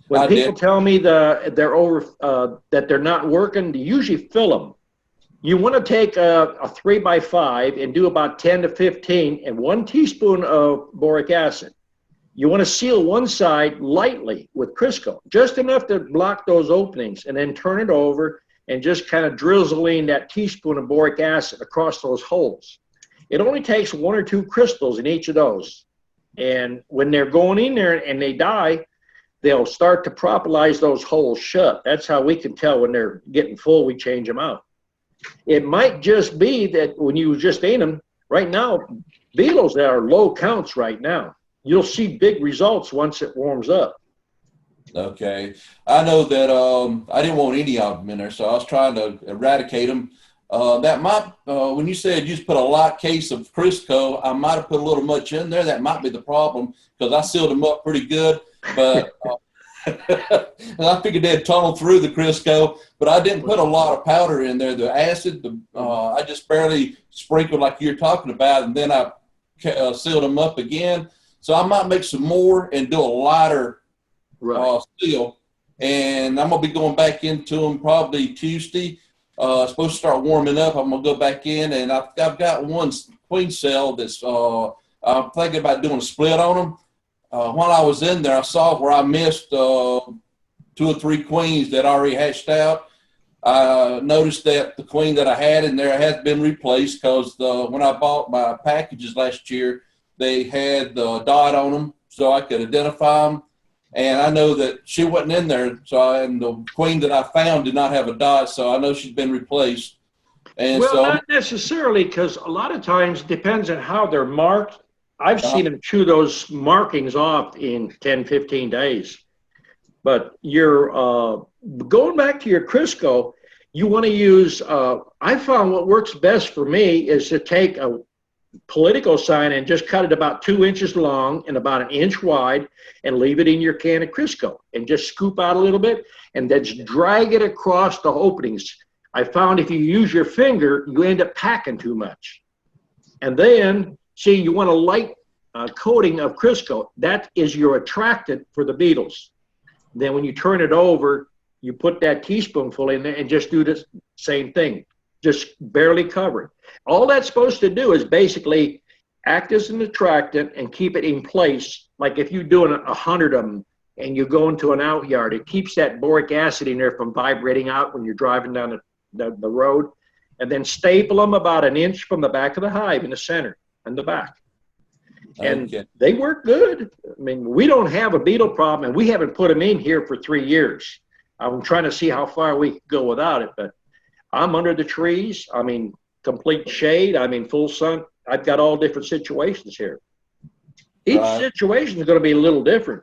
When people tell me that they're not working, they usually fill them. You want to take a 3x5 and do about 10 to 15 and 1 teaspoon of boric acid. You want to seal one side lightly with Crisco, just enough to block those openings, and then turn it over and just kind of drizzle in that teaspoon of boric acid across those holes. It only takes 1 or 2 crystals in each of those. And when they're going in there and they die, they'll start to propolize those holes shut. That's how we can tell when they're getting full, we change them out. It might just be that when you just ate them, right now, beetles that are low counts right now, you'll see big results once it warms up. Okay. I know that I didn't want any of them in there, so I was trying to eradicate them. That might, when you said you just put a light case of Crisco, I might have put a little much in there. That might be the problem, because I sealed them up pretty good. But I figured they'd tunnel through the Crisco, but I didn't put a lot of powder in there. The acid, I just barely sprinkled like you're talking about, and then I sealed them up again. So I might make some more and do a lighter seal. And I'm going to be going back into them probably Tuesday. It's supposed to start warming up. I'm going to go back in, and I've got one queen cell that's I'm thinking about doing a split on them. While I was in there, I saw where I missed 2 or 3 queens that already hatched out. I noticed that the queen that I had in there has been replaced, because when I bought my packages last year, they had the dot on them so I could identify them. And I know that she wasn't in there, and the queen that I found did not have a dot, so I know she's been replaced. And well, so, not necessarily, because a lot of times it depends on how they're marked. I've seen them chew those markings off in 10, 15 days. But you're going back to your Crisco, you want to use, I found what works best for me is to take a political sign and just cut it about 2 inches long and about 1 inch wide and leave it in your can of Crisco and just scoop out a little bit and then just drag it across the openings. I found if you use your finger, you end up packing too much. And then, see, you want a light coating of Crisco. That is your attractant for the beetles. Then when you turn it over, you put that teaspoonful in there and just do the same thing. Just barely cover it. All that's supposed to do is basically act as an attractant and keep it in place. Like if you're doing 100 of them and you go into an out yard, it keeps that boric acid in there from vibrating out when you're driving down the road. And then staple them about 1 inch from the back of the hive in the center and the back. And they work good. I mean, we don't have a beetle problem, and we haven't put them in here for 3 years. I'm trying to see how far we can go without it, but I'm under the trees. I mean, complete shade. I mean, full sun. I've got all different situations here. Each situation is going to be a little different.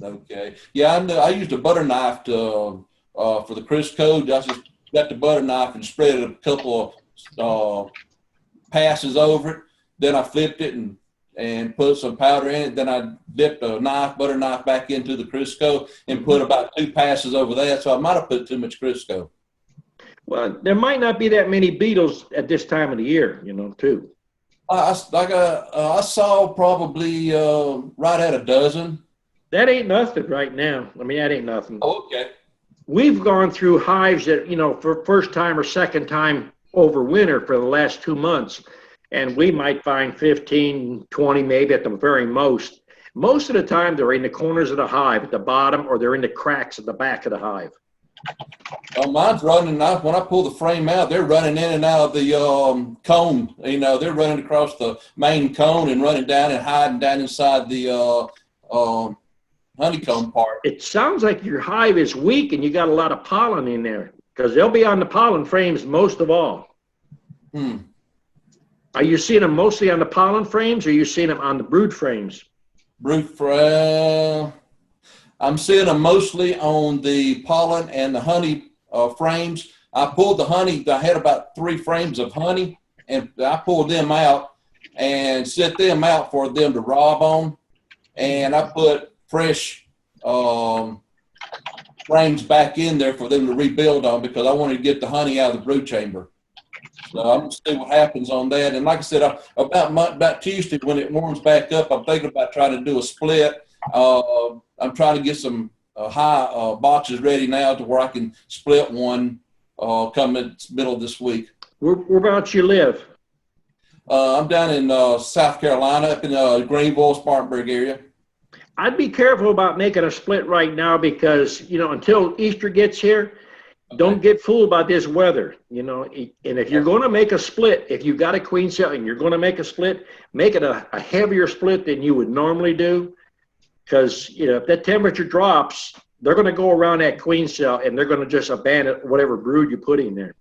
Okay. Yeah, I used a butter knife to, for the Crisco. I just got the butter knife and spread a couple of passes over it. Then I flipped it and put some powder in it. Then I dipped a butter knife back into the Crisco and put about 2 passes over that. So I might have put too much Crisco. Well, there might not be that many beetles at this time of the year, you know, too. I saw probably right at a dozen. That ain't nothing right now. I mean, that ain't nothing. Oh, okay. We've gone through hives that, you know, for first time or second time over winter for the last 2 months. And we might find 15, 20 maybe at the very most. Most of the time, they're in the corners of the hive at the bottom, or they're in the cracks at the back of the hive. Well, mine's running out. When I pull the frame out, they're running in and out of the cone. You know, they're running across the main cone and running down and hiding down inside the honeycomb part. It sounds like your hive is weak and you got a lot of pollen in there, because they'll be on the pollen frames most of all. Are you seeing them mostly on the pollen frames, or are you seeing them on the brood frames? Brood frame. I'm seeing them mostly on the pollen and the honey frames. I pulled the honey. I had about 3 frames of honey, and I pulled them out and set them out for them to rob on. And I put fresh frames back in there for them to rebuild on because I wanted to get the honey out of the brood chamber. So I'm gonna see what happens on that. And like I said, about Tuesday when it warms back up, I'm thinking about trying to do a split. I'm trying to get some high boxes ready now to where I can split one come in the middle of this week. Whereabouts you live? I'm down in South Carolina, up in Greenville, Spartanburg area. I'd be careful about making a split right now because, you know, until Easter gets here, don't get fooled by this weather, you know. And if you're going to make a split, if you've got a queen cell and you're going to make a split, make it a heavier split than you would normally do. Because, you know, if that temperature drops, they're going to go around that queen cell and they're going to just abandon whatever brood you put in there.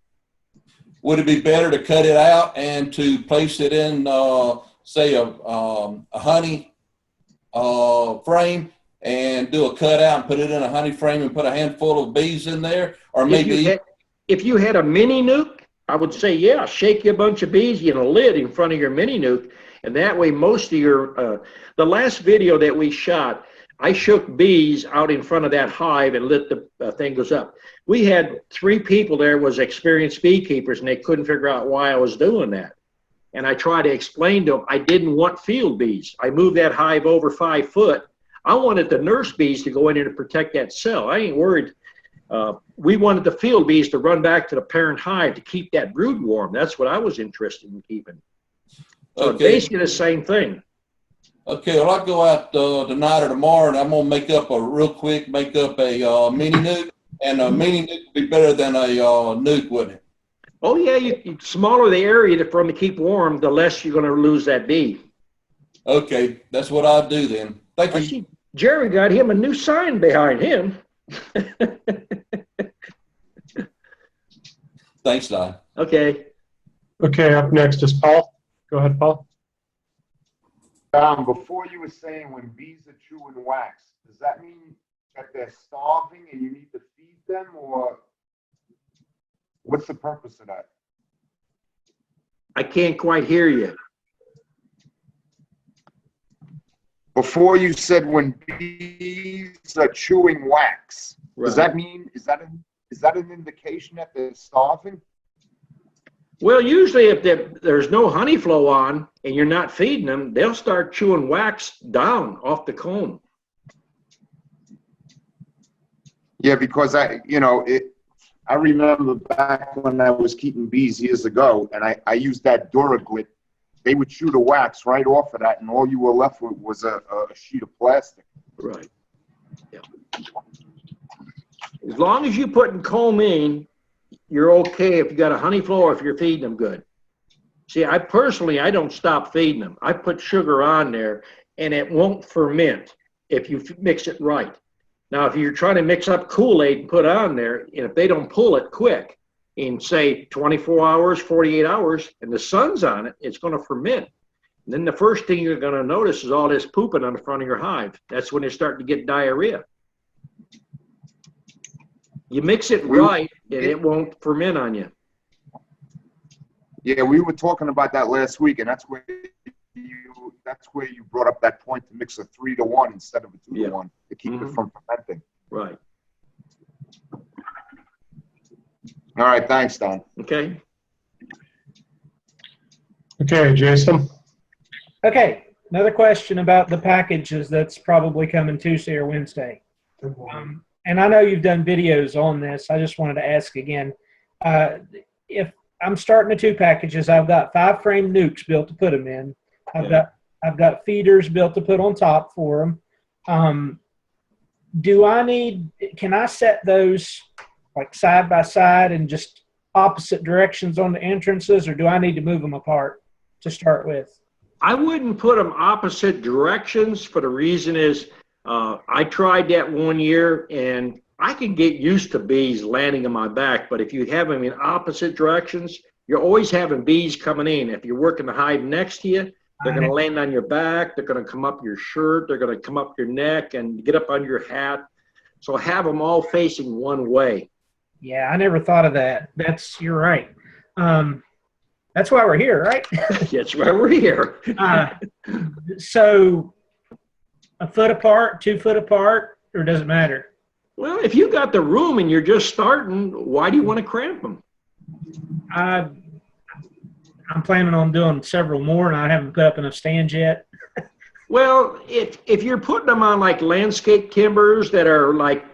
Would it be better to cut it out and to place it in, say, a honey frame and do a cutout and put it in a honey frame and put a handful of bees in there? Or maybe if you had a mini nuke, I would say, yeah, shake you a bunch of bees in a lid in front of your mini nuke. And that way, most of your, the last video that we shot, I shook bees out in front of that hive and lit the thing goes up. We had 3 people there was experienced beekeepers and they couldn't figure out why I was doing that. And I tried to explain to them, I didn't want field bees. I moved that hive over 5 foot. I wanted the nurse bees to go in there to protect that cell. I ain't worried. We wanted the field bees to run back to the parent hive to keep that brood warm. That's what I was interested in keeping. So basically the same thing. Okay, well, I'll go out tonight or tomorrow, and I'm gonna make up a mini nuke, and a mini nuke would be better than a nuke, wouldn't it? Oh yeah, you smaller the area for them to keep warm, the less you're going to lose that bee. Okay, that's what I'll do then. Thank you. I see Jerry got him a new sign behind him. Thanks, Don. Okay. Okay, up next is Paul. Go ahead, Paul. Before you were saying when bees are chewing wax, does that mean that they're starving and you need to feed them, or what's the purpose of that? I can't quite hear you. Before you said when bees are chewing wax, does that mean, is that an indication that they're starving? Well, usually if there's no honey flow on and you're not feeding them, they'll start chewing wax down off the comb. Yeah, because I remember back when I was keeping bees years ago, and I used that Duraglit. They would chew the wax right off of that, and all you were left with was a sheet of plastic. Right. Yeah. As long as you're putting comb in, you're okay if you got a honey flow or if you're feeding them good. See, I don't stop feeding them. I put sugar on there, and it won't ferment if you mix it right. Now, if you're trying to mix up Kool-Aid and put on there, and if they don't pull it quick in, say, 24 hours, 48 hours, and the sun's on it, it's going to ferment. And then the first thing you're going to notice is all this pooping on the front of your hive. That's when they're starting to get diarrhea. You mix it right, and it won't ferment on you. Yeah, we were talking about that last week, and that's where you brought up that point to mix a 3-to-1 instead of a 2-to-1 to keep it from fermenting. Right. All right, thanks, Don. Okay. Okay, Jason. Okay, another question about the packages that's probably coming Tuesday or Wednesday. And I know you've done videos on this. I just wanted to ask again. If I'm starting the 2 packages, I've got 5-frame nukes built to put them in. I've got feeders built to put on top for them. Can I set those like side by side and just opposite directions on the entrances, or do I need to move them apart to start with? I wouldn't put them opposite directions for the reason is I tried that one year and I can get used to bees landing on my back, but if you have them in opposite directions, you're always having bees coming in. If you're working the hive next to you, they're going to land on your back, they're going to come up your shirt, they're going to come up your neck and get up on your hat. So have them all facing one way. Yeah, I never thought of that. You're right. That's why we're here, right? That's why we're here. So a foot apart, 2 foot apart, or does it matter? Well, if you got the room and you're just starting, why do you want to cramp them? I'm planning on doing several more, and I haven't put up enough stands yet. Well, if you're putting them on like landscape timbers that are like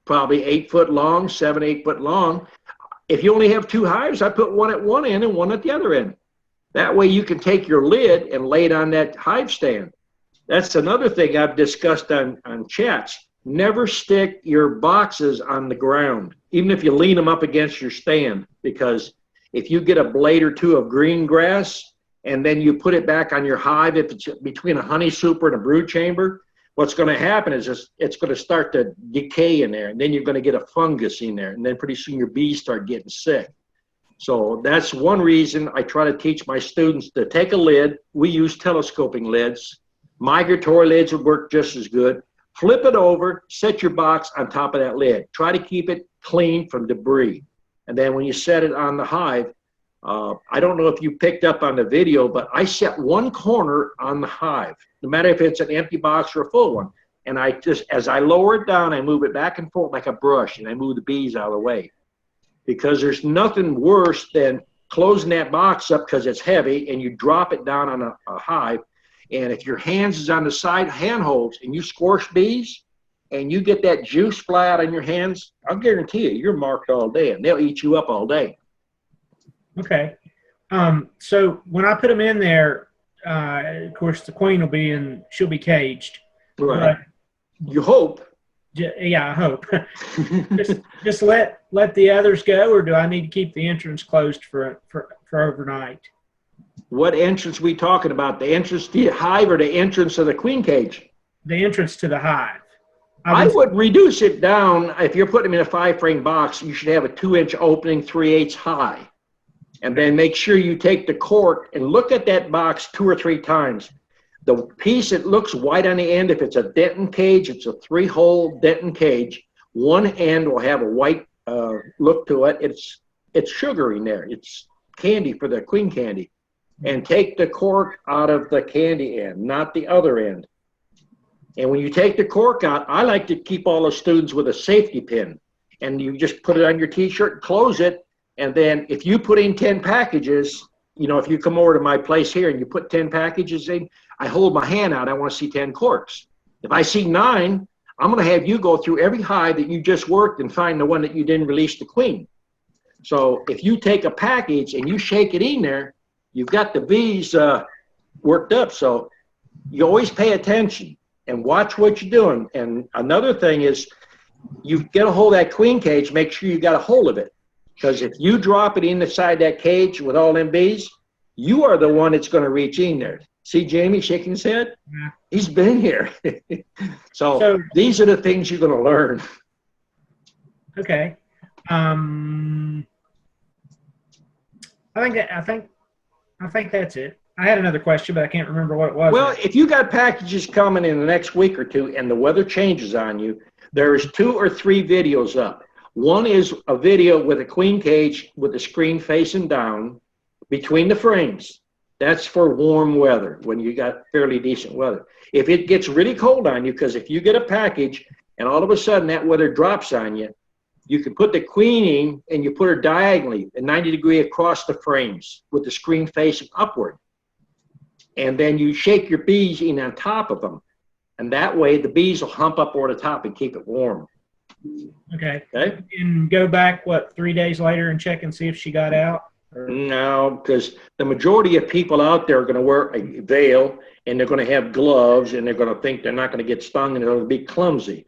probably 8 foot long, 7, 8 foot long, if you only have 2 hives, I put one at one end and one at the other end. That way you can take your lid and lay it on that hive stand. That's another thing I've discussed on chats. Never stick your boxes on the ground, even if you lean them up against your stand, because if you get a blade or two of green grass and then you put it back on your hive, if it's between a honey super and a brood chamber, what's going to happen is it's going to start to decay in there, and then you're going to get a fungus in there, and then pretty soon your bees start getting sick. So that's one reason I try to teach my students to take a lid. We use telescoping lids. Migratory lids would work just as good. Flip it over, set your box on top of that lid. Try to keep it clean from debris. And then when you set it on the hive, I don't know if you picked up on the video, but I set one corner on the hive, no matter if it's an empty box or a full one. And I just, as I lower it down, I move it back and forth like a brush, and I move the bees out of the way. Because there's nothing worse than closing that box up because it's heavy and you drop it down on a hive. And if your hands is on the side handholds and you squash bees and you get that juice fly out on your hands, I'll guarantee you, you're marked all day and they'll eat you up all day. Okay. So when I put them in there, of course, the queen will be in, she'll be caged. Right. You hope. Yeah, I hope. just let the others go, or do I need to keep the entrance closed for overnight? What entrance we talking about? The entrance to the hive or the entrance of the queen cage? The entrance to the hive. I would reduce it down. If you're putting them in a 5-frame box, you should have a 2-inch opening, 3/8 high. And then make sure you take the cork and look at that box 2 or 3 times. The piece that looks white on the end, if it's a dentin cage, it's a 3-hole dentin cage. One end will have a white look to it. It's sugar in there. It's candy for the queen candy. And take the cork out of the candy end, not the other end. And when you take the cork out, I like to keep all the students with a safety pin. And you just put it on your t-shirt, close it, and then if you put in 10 packages, you know, if you come over to my place here and you put 10 packages in, I hold my hand out, I want to see 10 corks. If I see 9, I'm going to have you go through every hive that you just worked and find the one that you didn't release the queen. So if you take a package and you shake it in there, you've got the bees worked up. So you always pay attention and watch what you're doing. And another thing is, you get a hold of that queen cage, make sure you got a hold of it. Because if you drop it inside that cage with all them bees, you are the one that's going to reach in there. See Jamie shaking his head? Yeah. He's been here. so these are the things you're going to learn. Okay. I think that's it. I had another question, but I can't remember what it was. Well, if you got packages coming in the next week or 2 and the weather changes on you, there's 2 or 3 videos up. One is a video with a queen cage with the screen facing down between the frames. That's for warm weather, when you got fairly decent weather. If it gets really cold on you, because if you get a package and all of a sudden that weather drops on you, you can put the queen in and you put her diagonally at 90 degrees across the frames with the screen facing upward. And then you shake your bees in on top of them. And that way the bees will hump up over the top and keep it warm. Okay. And go back, 3 days later and check and see if she got out? Or? No, because the majority of people out there are going to wear a veil and they're going to have gloves and they're going to think they're not going to get stung and they're going to be clumsy.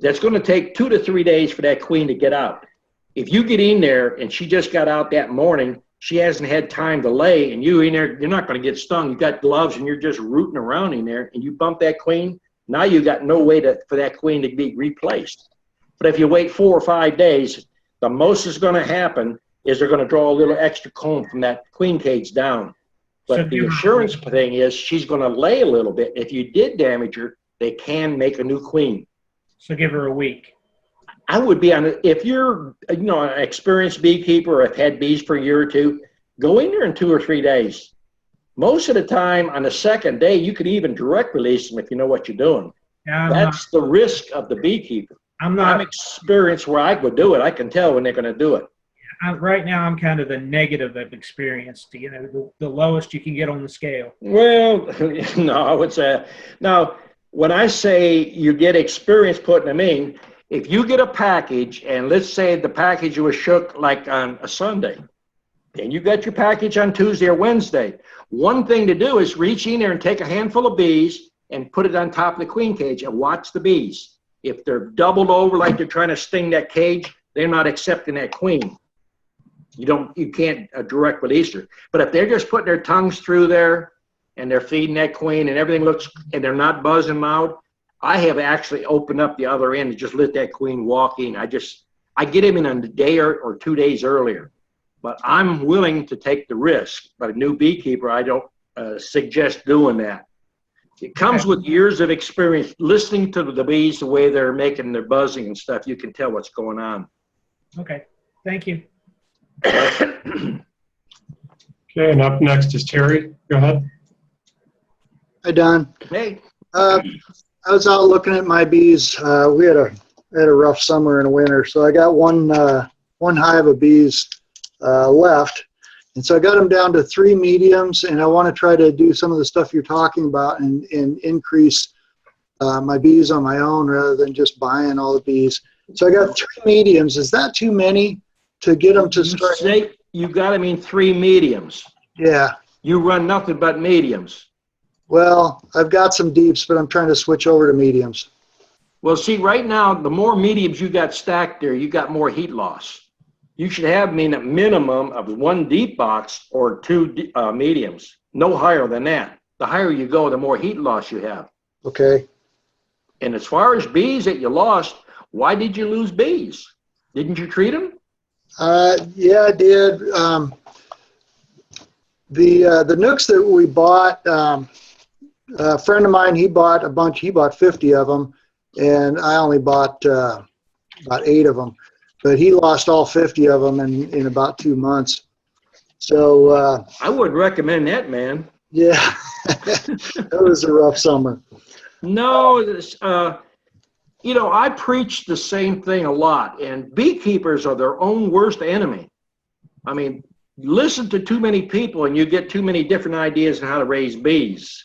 That's going to take 2 to 3 days for that queen to get out. If you get in there and she just got out that morning, she hasn't had time to lay, and you in there, you're not going to get stung. You got gloves and you're just rooting around in there, and you bump that queen. Now you got no way for that queen to be replaced. But if you wait 4 or 5 days, the most that's going to happen is they're going to draw a little extra comb from that queen cage down. But the assurance thing is she's going to lay a little bit. If you did damage her, they can make a new queen. So give her a week. I would be on it. If you're, an experienced beekeeper or have had bees for a year or 2, Go in there in 2 or 3 days. Most of the time, on the second day, you could even direct release them if you know what you're doing. Yeah, That's the risk of the beekeeper. I'm experienced where I would do it. I can tell when they're going to do it. Right now, I'm kind of the negative of experience. You know, the lowest you can get on the scale. Well, no, I would say. Now, when I say you get experience putting them in, if you get a package, and let's say the package was shook like on a Sunday, and you got your package on Tuesday or Wednesday, one thing to do is reach in there and take a handful of bees and put it on top of the queen cage and watch the bees. If they're doubled over like they're trying to sting that cage, they're not accepting that queen. You can't direct release her. But if they're just putting their tongues through there and they're feeding that queen and everything looks, and they're not buzzing them out, I have actually opened up the other end and just let that queen walk in. I get him in a day or 2 days earlier. But I'm willing to take the risk. But a new beekeeper, I don't suggest doing that. It comes with years of experience. Listening to the bees, the way they're making their buzzing and stuff, you can tell what's going on. Okay, thank you. Okay, and up next is Terry. Go ahead. Hi, Don. Hey. I was out looking at my bees. We had a rough summer and a winter, so I got one hive of bees left, and so I got them down to 3 mediums, and I want to try to do some of the stuff you're talking about and increase my bees on my own rather than just buying all the bees. So I got 3 mediums. Is that too many to get them to start? You got them in 3 mediums. Yeah. You run nothing but mediums. Well, I've got some deeps, but I'm trying to switch over to mediums. Well, see, right now, the more mediums you got stacked there, you got more heat loss. You should have a minimum of 1 deep box or 2 mediums. No higher than that. The higher you go, the more heat loss you have. Okay. And as far as bees that you lost, why did you lose bees? Didn't you treat them? Yeah, I did. The nukes that we bought, a friend of mine, he bought a bunch. He bought 50 of them, and I only bought about 8 of them. But he lost all 50 of them in about 2 months. So I wouldn't recommend that, man. Yeah, that was a rough summer. No, you know, I preach the same thing a lot, and beekeepers are their own worst enemy. I mean, listen to too many people and you get too many different ideas on how to raise bees.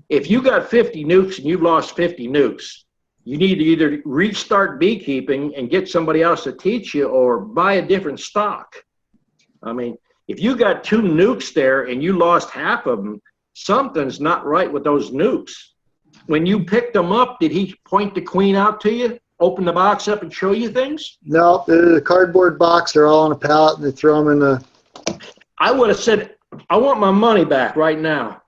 If you got 50 nukes and you've lost 50 nukes, you need to either restart beekeeping and get somebody else to teach you or buy a different stock. I mean, if you got 2 nukes there and you lost half of them, something's not right with those nukes. When you picked them up, did he point the queen out to you, open the box up and show you things? No, they're a cardboard box. They're all on a pallet and they throw them in the... I would have said, I want my money back right now.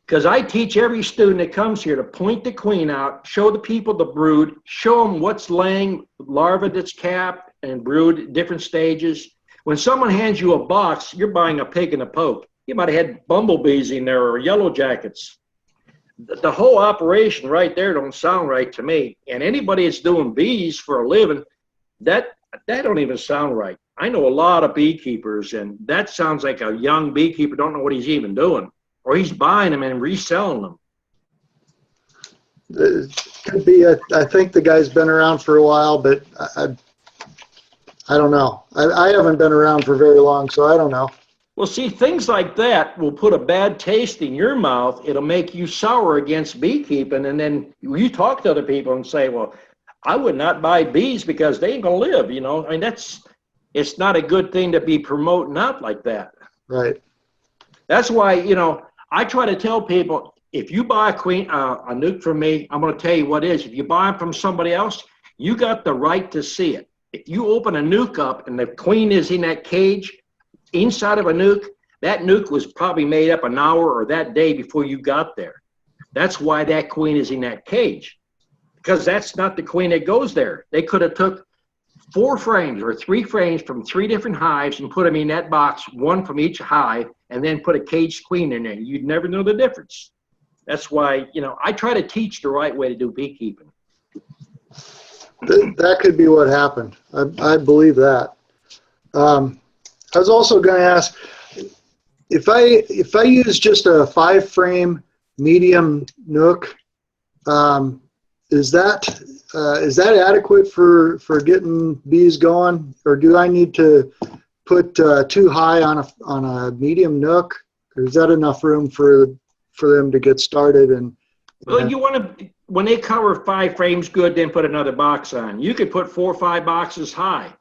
Because I teach every student that comes here to point the queen out, show the people the brood, show them what's laying, larva that's capped and brood at different stages. When someone hands you a box, you're buying a pig in a poke. You might have had bumblebees in there or yellow jackets. The whole operation right there don't sound right to me. And anybody that's doing bees for a living, that don't even sound right. I know a lot of beekeepers, and that sounds like a young beekeeper don't know what he's even doing. Or he's buying them and reselling them. It could be. I think the guy's been around for a while, but I don't know. I haven't been around for very long, so I don't know. Well, see, things like that will put a bad taste in your mouth. It'll make you sour against beekeeping, and then you talk to other people and say, well, I would not buy bees because they ain't going to live, you know. I mean, it's not a good thing to be promoting out like that. Right. That's why, you know, I try to tell people, if you buy a nuke from me, I'm going to tell you what it is. If you buy them from somebody else, you got the right to see it. If you open a nuke up and the queen is in that cage inside of a nuke, that nuke was probably made up an hour or that day before you got there. That's why that queen is in that cage, because that's not the queen that goes there. They could have took 4 frames or 3 frames from 3 different hives and put them in that box, 1 from each hive, and then put a caged queen in there. You'd never know the difference. That's why, you know, I try to teach the right way to do beekeeping. That could be what happened. I believe that. I was also going to ask, if I use just a 5-frame medium Nuke, is that adequate for getting bees going, or do I need to put too high on a medium Nuke, or is that enough room for them to get started? Well, you want to, when they cover 5 frames good, then put another box on. You could put 4 or 5 boxes high.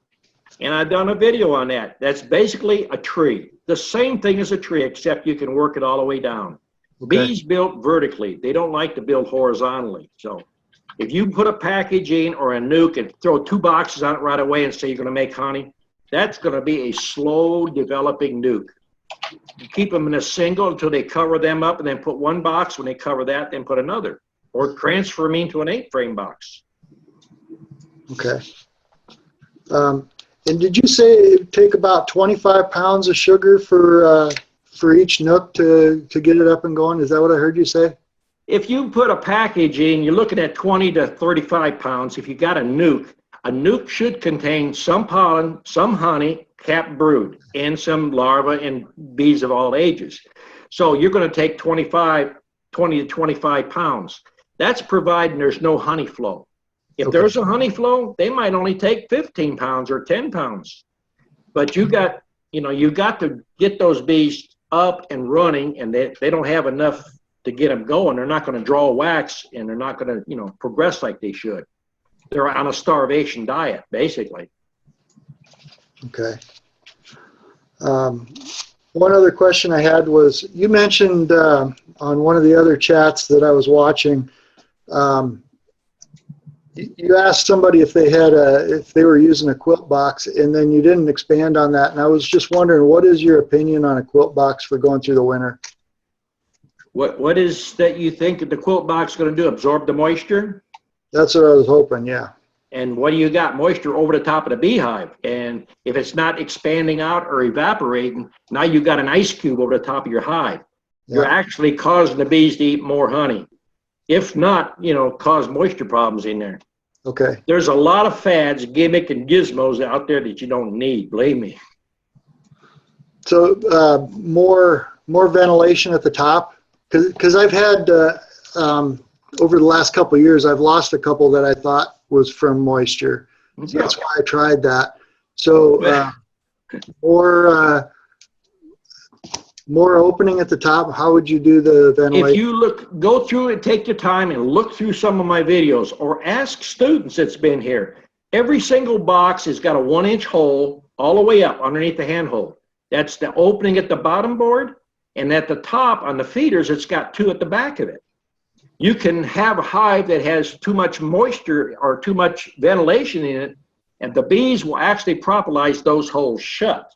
And I've done a video on that. That's basically a tree. The same thing as a tree, except you can work it all the way down. Okay. Bees built vertically. They don't like to build horizontally. So if you put a package in or a Nuke and throw 2 boxes on it right away and say you're going to make honey, that's going to be a slow developing Nuke. You keep them in a single until they cover them up, and then put 1 box. When they cover that, then put another. Or transfer them into an 8-frame box. Okay. And did you say it would take about 25 pounds of sugar for each Nuke to get it up and going? Is that what I heard you say? If you put a package in, you're looking at 20 to 35 pounds. If you got a Nuke should contain some pollen, some honey, capped brood, and some larvae and bees of all ages. So you're going to take 20 to 25 pounds. That's providing there's no honey flow. If there's a honey flow, they might only take 15 pounds or 10 pounds. But you got to get those bees up and running, and they don't have enough to get them going. They're not going to draw wax, and they're not going to, progress like they should. They're on a starvation diet, basically. Okay. One other question I had was, you mentioned on one of the other chats that I was watching, you asked somebody if they were using a quilt box, and then you didn't expand on that. And I was just wondering, what is your opinion on a quilt box for going through the winter? What is that you think that the quilt box is going to do? Absorb the moisture? That's what I was hoping, yeah. And what do you got? Moisture over the top of the beehive. And if it's not expanding out or evaporating, now you've got an ice cube over the top of your hive. Yeah. You're actually causing the bees to eat more honey. If not, cause moisture problems in there. Okay. There's a lot of fads, gimmick, and gizmos out there that you don't need, believe me. So more ventilation at the top? Because I've had, over the last couple of years, I've lost a couple that I thought was from moisture. So that's why I tried that. So more opening at the top. How would you do the ventilation? If you go through and take your time and look through some of my videos, or ask students that's been here. Every single box has got a 1-inch hole all the way up underneath the handhold. That's the opening at the bottom board, and at the top on the feeders, it's got 2 at the back of it. You can have a hive that has too much moisture or too much ventilation in it, and the bees will actually propolize those holes shut.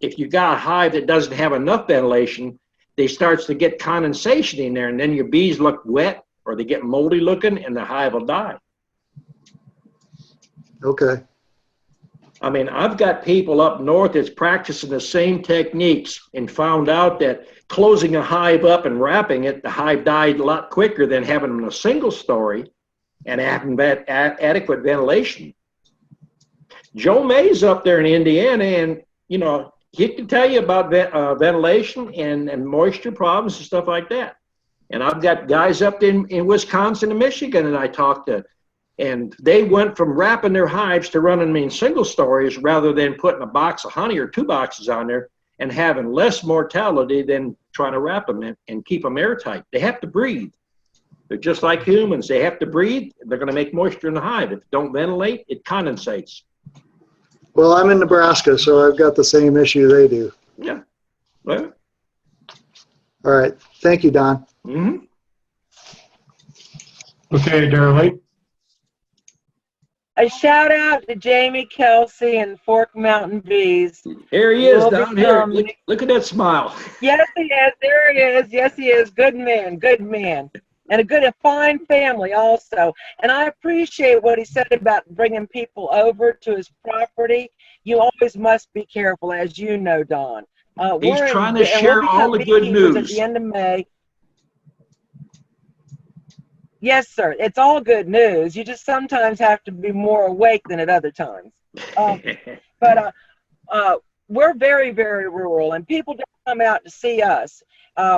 If you got a hive that doesn't have enough ventilation, they starts to get condensation in there, and then your bees look wet or they get moldy looking, and the hive will die. Okay. I mean, I've got people up north that's practicing the same techniques and found out that closing a hive up and wrapping it, the hive died a lot quicker than having them in a single story and having that adequate ventilation. Joe May's up there in Indiana, and, he can tell you about ventilation and moisture problems and stuff like that. And I've got guys up in Wisconsin and Michigan that I talked to, and they went from wrapping their hives to running them in single stories rather than putting a box of honey or 2 boxes on there and having less mortality than trying to wrap them and keep them airtight. They have to breathe. They're just like humans. They have to breathe. They're going to make moisture in the hive. If it don't ventilate, it condensates. Well, I'm in Nebraska, so I've got the same issue they do. Yeah. Well. All right. Thank you, Don. Mm-hmm. Okay, Darlene. A shout out to Jamie Kelsey and Fork Mountain Bees. Here he is down here. Look at that smile. Yes, he is. There he is. Yes, he is. Good man. Good man. And a fine family also. And I appreciate what he said about bringing people over to his property. You always must be careful, as you know, Don. He's trying to share all the good news. At the end of May. Yes, sir. It's all good news. You just sometimes have to be more awake than at other times. we're very, very rural, and people don't come out to see us.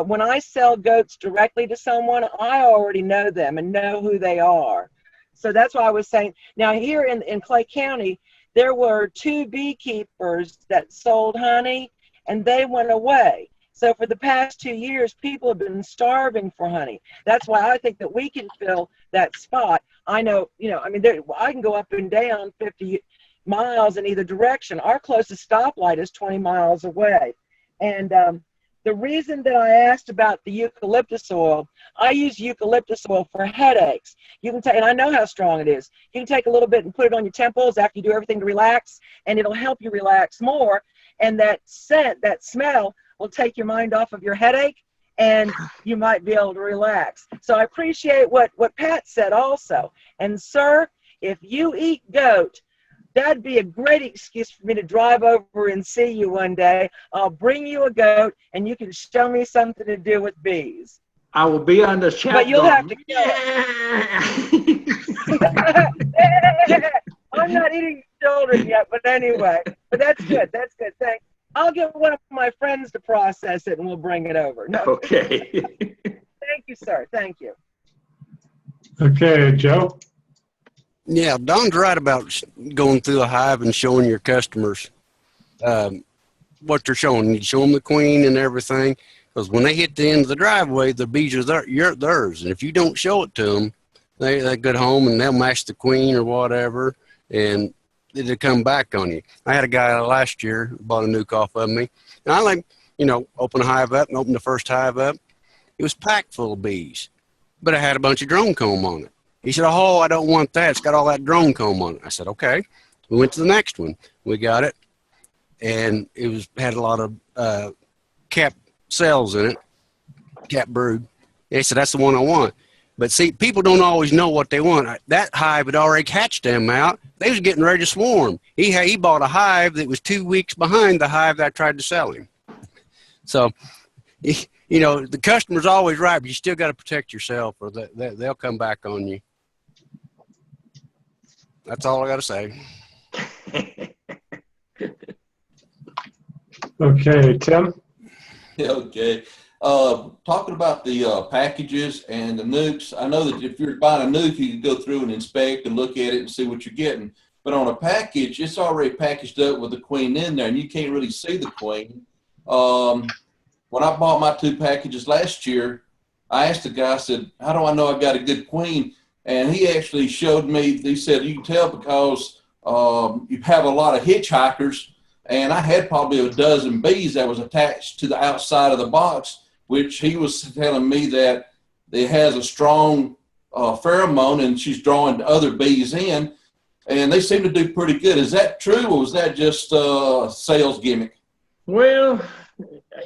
When I sell goats directly to someone, I already know them and know who they are. So that's why I was saying, now here in Clay County, there were 2 beekeepers that sold honey, and they went away. So for the past 2 years, people have been starving for honey. That's why I think that we can fill that spot. I know, I mean, I can go up and down 50 miles in either direction. Our closest stoplight is 20 miles away. And the reason that I asked about the eucalyptus oil, I use eucalyptus oil for headaches. You can take, and I know how strong it is. You can take a little bit and put it on your temples after you do everything to relax, and it'll help you relax more. And that scent, that smell, will take your mind off of your headache, and you might be able to relax. So I appreciate what Pat said also. And sir, if you eat goat, that'd be a great excuse for me to drive over and see you one day. I'll bring you a goat, and you can show me something to do with bees. I will be on the chat. But you'll have to kill it. I'm not eating children yet, but anyway. But that's good. That's good. Thanks. I'll get one of my friends to process it, and we'll bring it over. No. Okay. Thank you, sir. Thank you. Okay, Joe? Yeah, Don's right about going through a hive and showing your customers what they're showing. You show them the queen and everything, because when they hit the end of the driveway, the bees are theirs. And if you don't show it to them, they go home and they'll match the queen or whatever, and it'll come back on you. I had a guy last year who bought a nuke off of me, and I open a hive up and open the first hive up. It was packed full of bees, but it had a bunch of drone comb on it. He said, "Oh, I don't want that. It's got all that drone comb on it." I said, "Okay." We went to the next one. We got it, and it had a lot of capped cells in it, capped brood. They said, "That's the one I want." But see, people don't always know what they want. That hive had already hatched them out. They was getting ready to swarm. He bought a hive that was 2 weeks behind the hive that I tried to sell him. So, the customer's always right, but you still got to protect yourself, or they'll come back on you. That's all I got to say. Okay, Tim? Okay. Talking about the packages and the nukes, I know that if you're buying a nuke, you can go through and inspect and look at it and see what you're getting. But on a package, it's already packaged up with the queen in there, and you can't really see the queen. When I bought my 2 packages last year, I asked the guy, I said, "How do I know I got a good queen?" And he actually showed me, he said, "You can tell because you have a lot of hitchhikers." And I had probably a dozen bees that was attached to the outside of the box, which he was telling me that it has a strong pheromone, and she's drawing other bees in, and they seem to do pretty good. Is that true, or was that just a sales gimmick? Well,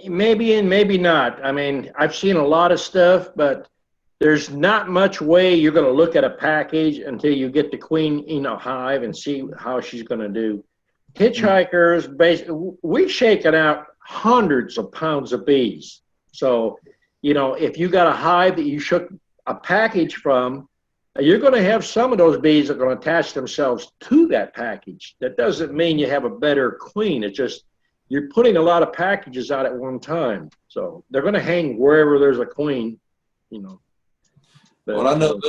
maybe and maybe not. I mean, I've seen a lot of stuff, but there's not much way you're going to look at a package until you get the queen, hive and see how she's going to do. Hitchhikers, we've shaken out hundreds of pounds of bees. So, if you got a hive that you shook a package from, you're going to have some of those bees that are going to attach themselves to that package. That doesn't mean you have a better queen. It's just you're putting a lot of packages out at one time. So they're going to hang wherever there's a queen, But, well, I know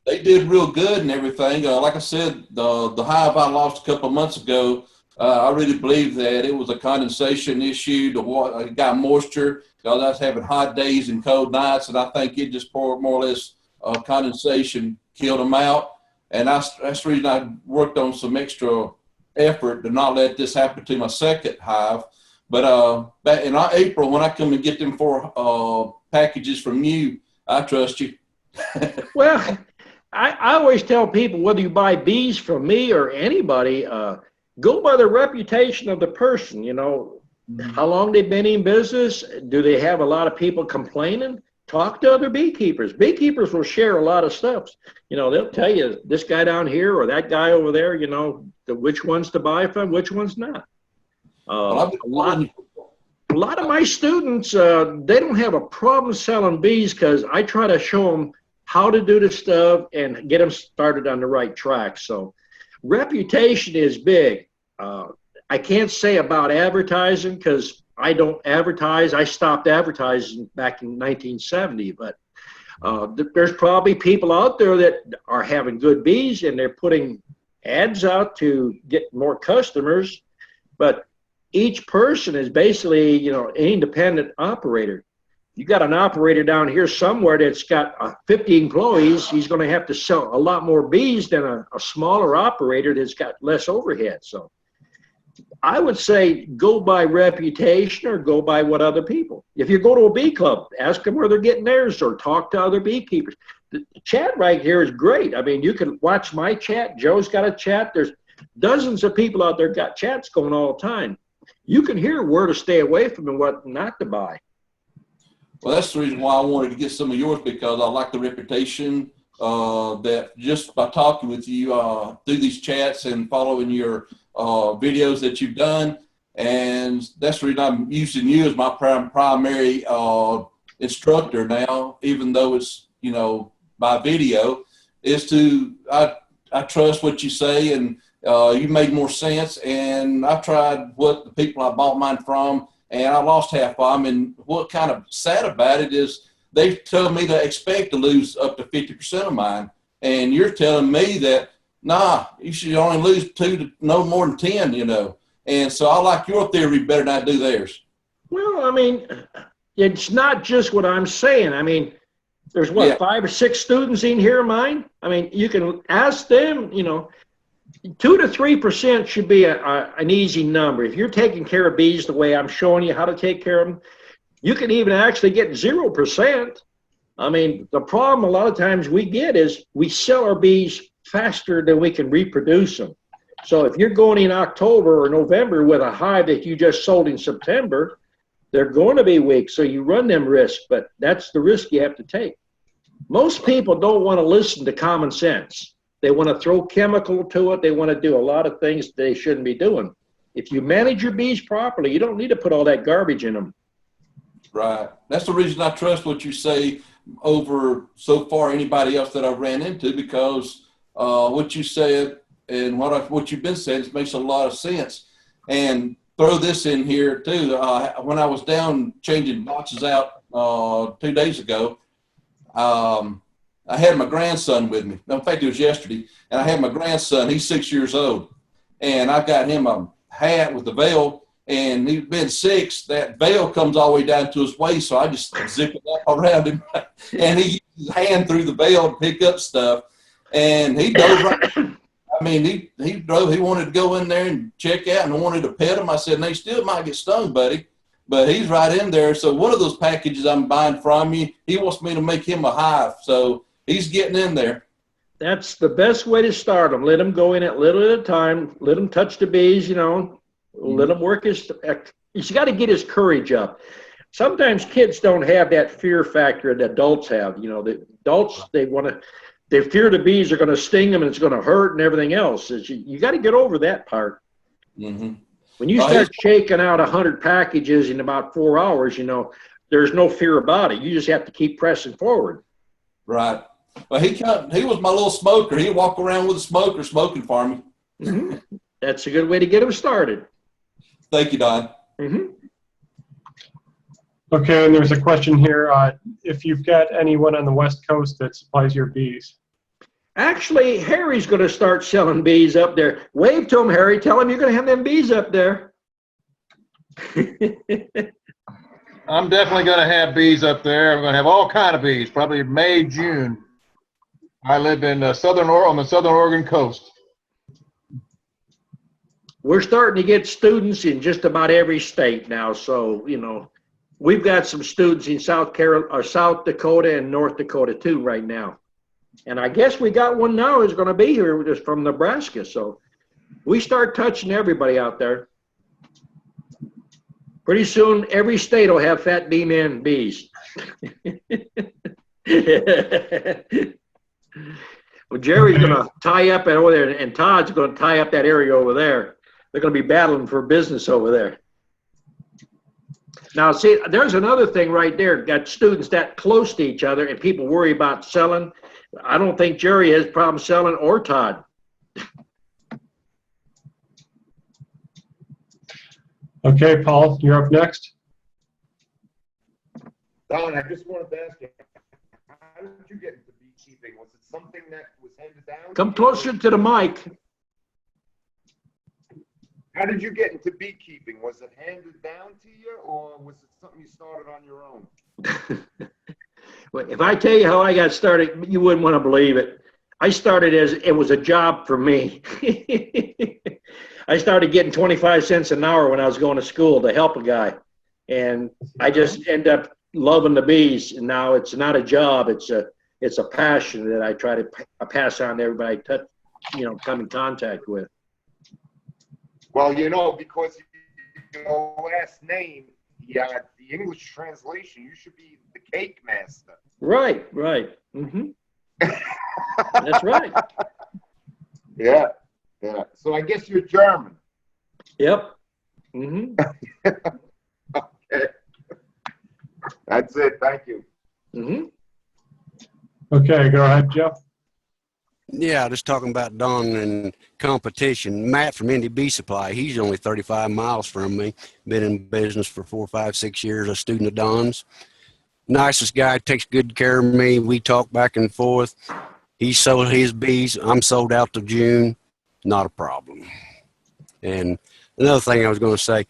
they did real good and everything. Like I said, the hive I lost a couple of months ago, I really believe that it was a condensation issue. It got moisture because I was having hot days and cold nights, and I think it just poured more or less condensation killed them out. And that's the reason I worked on some extra effort to not let this happen to my second hive. But back in April, when I come and get them 4 packages from you, I trust you. Well, I always tell people, whether you buy bees from me or anybody, go by the reputation of the person. How long they've been in business. Do they have a lot of people complaining? Talk to other beekeepers. Beekeepers will share a lot of stuff. They'll tell you this guy down here or that guy over there, which ones to buy from, which ones not. A lot of my students, they don't have a problem selling bees because I try to show them how to do the stuff and get them started on the right track. So reputation is big. I can't say about advertising because I don't advertise. I stopped advertising back in 1970, but there's probably people out there that are having good bees and they're putting ads out to get more customers. But each person is basically, you know, an independent operator. You got an operator down here somewhere that's got 50 employees. He's going to have to sell a lot more bees than a smaller operator that's got less overhead. So I would say go by reputation or go by what other people. If you go to a bee club, ask them where they're getting theirs or talk to other beekeepers. The chat right here is great. I mean, you can watch my chat. Joe's got a chat. There's dozens of people out there got chats going all the time. You can hear where to stay away from and what not to buy. Well, that's the reason why I wanted to get some of yours, because I like the reputation that just by talking with you through these chats and following your videos that you've done. And that's the reason I'm using you as my primary instructor now, even though it's, you know, by video, is to, I trust what you say, and you made more sense. And I've tried what the people I bought mine from, and I lost half of them. And what kind of sad about it is they tell me to expect to lose up to 50% of mine. And you're telling me that, nah, you should only lose 2 to no more than 10, you know. And so I like your theory better than I do theirs. Well, I mean, it's not just what I'm saying. I mean, there's what, 5 or 6 students in here of mine? I mean, you can ask them, you know, 2 to 3% should be an easy number. If you're taking care of bees the way I'm showing you how to take care of them, you can even actually get 0%. I mean, the problem a lot of times we get is we sell our bees faster than we can reproduce them. So if you're going in October or November with a hive that you just sold in September, they're going to be weak. So you run them risks, but that's the risk you have to take. Most people don't want to listen to common sense. They want to throw chemical to it. They want to do a lot of things they shouldn't be doing. If you manage your bees properly, you don't need to put all that garbage in them. Right. That's the reason I trust what you say over so far anybody else that I've ran into, because what you said and what you've been saying, it makes a lot of sense. And throw this in here too. When I was down changing boxes out 2 days ago, I had my grandson with me. In fact, it was yesterday. And I had my grandson, he's 6 years old. And I got him a hat with a veil. And he's been 6. That veil comes all the way down to his waist. So I just zip it up around him. And he used his hand through the veil to pick up stuff. And he dove right. I mean, he drove. He wanted to go in there and check out and wanted to pet him. I said, "They still might get stung, buddy." But he's right in there. So one of those packages I'm buying from you, he wants me to make him a hive. So he's getting in there. That's the best way to start them. Let them go in at little at a time. Let them touch the bees, you know. Let him work his, he's got to get his courage up. Sometimes kids don't have that fear factor that adults have. You know, the adults, they fear the bees are going to sting them and it's going to hurt and everything else. You got to get over that part. Mm-hmm. When you start shaking out 100 packages in about 4 hours, you know, there's no fear about it. You just have to keep pressing forward. Right. Well, he was my little smoker. He'd walk around with a smoker smoking for me. Mm-hmm. That's a good way to get him started. Thank you, Don. Mm-hmm. Okay, and there's a question here. If you've got anyone on the West Coast that supplies your bees. Actually, Harry's going to start selling bees up there. Wave to him, Harry. Tell him you're going to have them bees up there. I'm definitely going to have bees up there. I'm going to have all kind of bees, probably May, June. I live in on the Southern Oregon coast. We're starting to get students in just about every state now. So, you know, we've got some students in South Dakota and North Dakota too right now. And I guess we got one now who's going to be here just from Nebraska. So we start touching everybody out there. Pretty soon, every state will have fat bee men bees. Well, Jerry's going to tie up over there, and Todd's going to tie up that area over there. They're going to be battling for business over there. Now, see, there's another thing right there. Got students that close to each other, and people worry about selling. I don't think Jerry has a problem selling, or Todd. Okay, Paul, you're up next. Don, I just wanted to ask you, how did you get into beekeeping? Was it something that was handed down? Come closer to the mic. How did you get into beekeeping? Was it handed down to you, or was it something you started on your own? Well, if I tell you how I got started, you wouldn't want to believe it. I started as it was a job for me. I started getting 25 cents an hour when I was going to school to help a guy. And I just end up loving the bees. And now it's not a job. It's a passion that I try to pass on to everybody I touch, come in contact with. Well, because your last name, the English translation, you should be the cake master. Right. Mm-hmm. That's right. Yeah. So I guess you're German. Yep. Mm-hmm. Okay. That's it. Thank you. Mm-hmm. Okay, go ahead, Jeff. Yeah, just talking about Don and competition. Matt from Indy Bee Supply, he's only 35 miles from me. Been in business for 4, 5, 6 years, a student of Don's. Nicest guy, takes good care of me. We talk back and forth. He sold his bees. I'm sold out to June. Not a problem. And another thing I was going to say,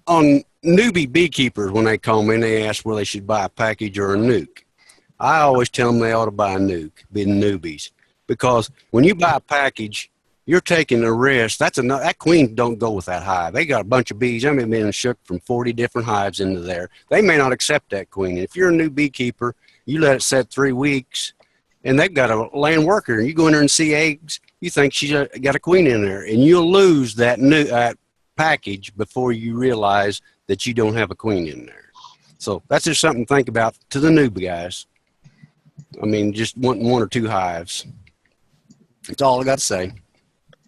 on newbie beekeepers, when they call me and they ask where they should buy a package or a nuke, I always tell them they ought to buy a nuke, being newbies. Because when you buy a package, you're taking a risk. That queen don't go with that hive. They got a bunch of bees. I mean, been shook from 40 different hives into there. They may not accept that queen. If you're a new beekeeper, you let it set 3 weeks, and they've got a land worker, and you go in there and see eggs, you think she's got a queen in there, and you'll lose that package before you realize that you don't have a queen in there. So that's just something to think about to the newbie guys. I mean, just wanting 1 or 2 hives. That's all I got to say.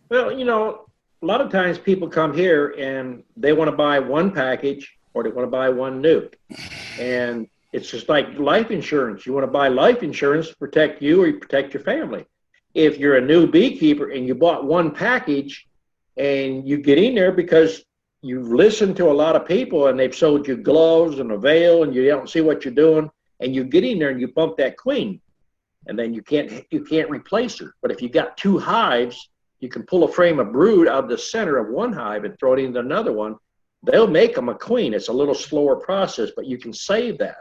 Well, a lot of times people come here and they want to buy 1 package or they want to buy 1 nuke. And it's just like life insurance. You want to buy life insurance to protect you or you protect your family. If you're a new beekeeper and you bought 1 package and you get in there because you've listened to a lot of people and they've sold you gloves and a veil and you don't see what you're doing, and you get in there and you bump that queen, and then you can't replace her. But if you got 2 hives, you can pull a frame of brood out of the center of 1 hive and throw it into another one. They'll make them a queen. It's a little slower process, but you can save that.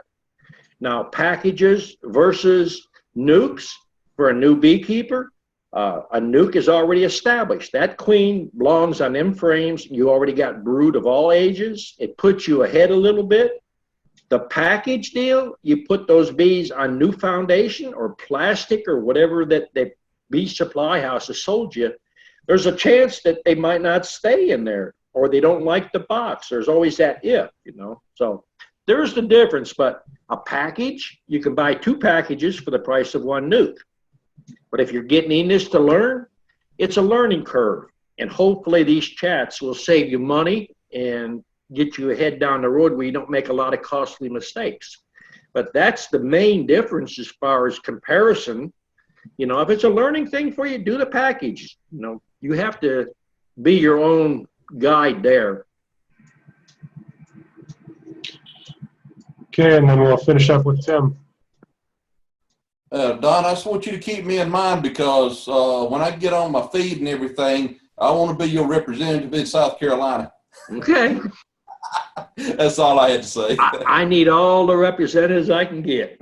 Now, packages versus nukes for a new beekeeper, a nuke is already established. That queen belongs on them frames. You already got brood of all ages. It puts you ahead a little bit. The package deal, you put those bees on new foundation or plastic or whatever that the bee supply house has sold you. There's a chance that they might not stay in there or they don't like the box. There's always that if, So there's the difference. But a package, you can buy 2 packages for the price of 1 nuke. But if you're getting in this to learn, it's a learning curve. And hopefully these chats will save you money and get you ahead down the road where you don't make a lot of costly mistakes. But that's the main difference as far as comparison. If it's a learning thing for you, do the package. You have to be your own guide there. Okay, and then we'll finish up with Tim. Don, I just want you to keep me in mind because when I get on my feed and everything, I want to be your representative in South Carolina. Okay. That's all I had to say. I need all the representatives I can get.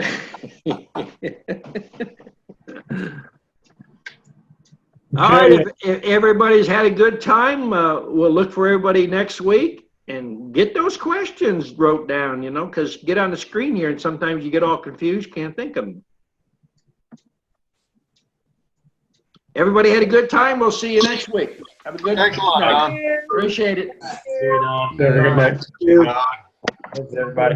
All right, if everybody's had a good time, we'll look for everybody next week and get those questions wrote down, because get on the screen here and sometimes you get all confused, can't think of them. Everybody had a good time. We'll see you next week. Have a good night. Thanks a lot, Don. Appreciate it. See you, Don. Have a good night. Thanks, everybody.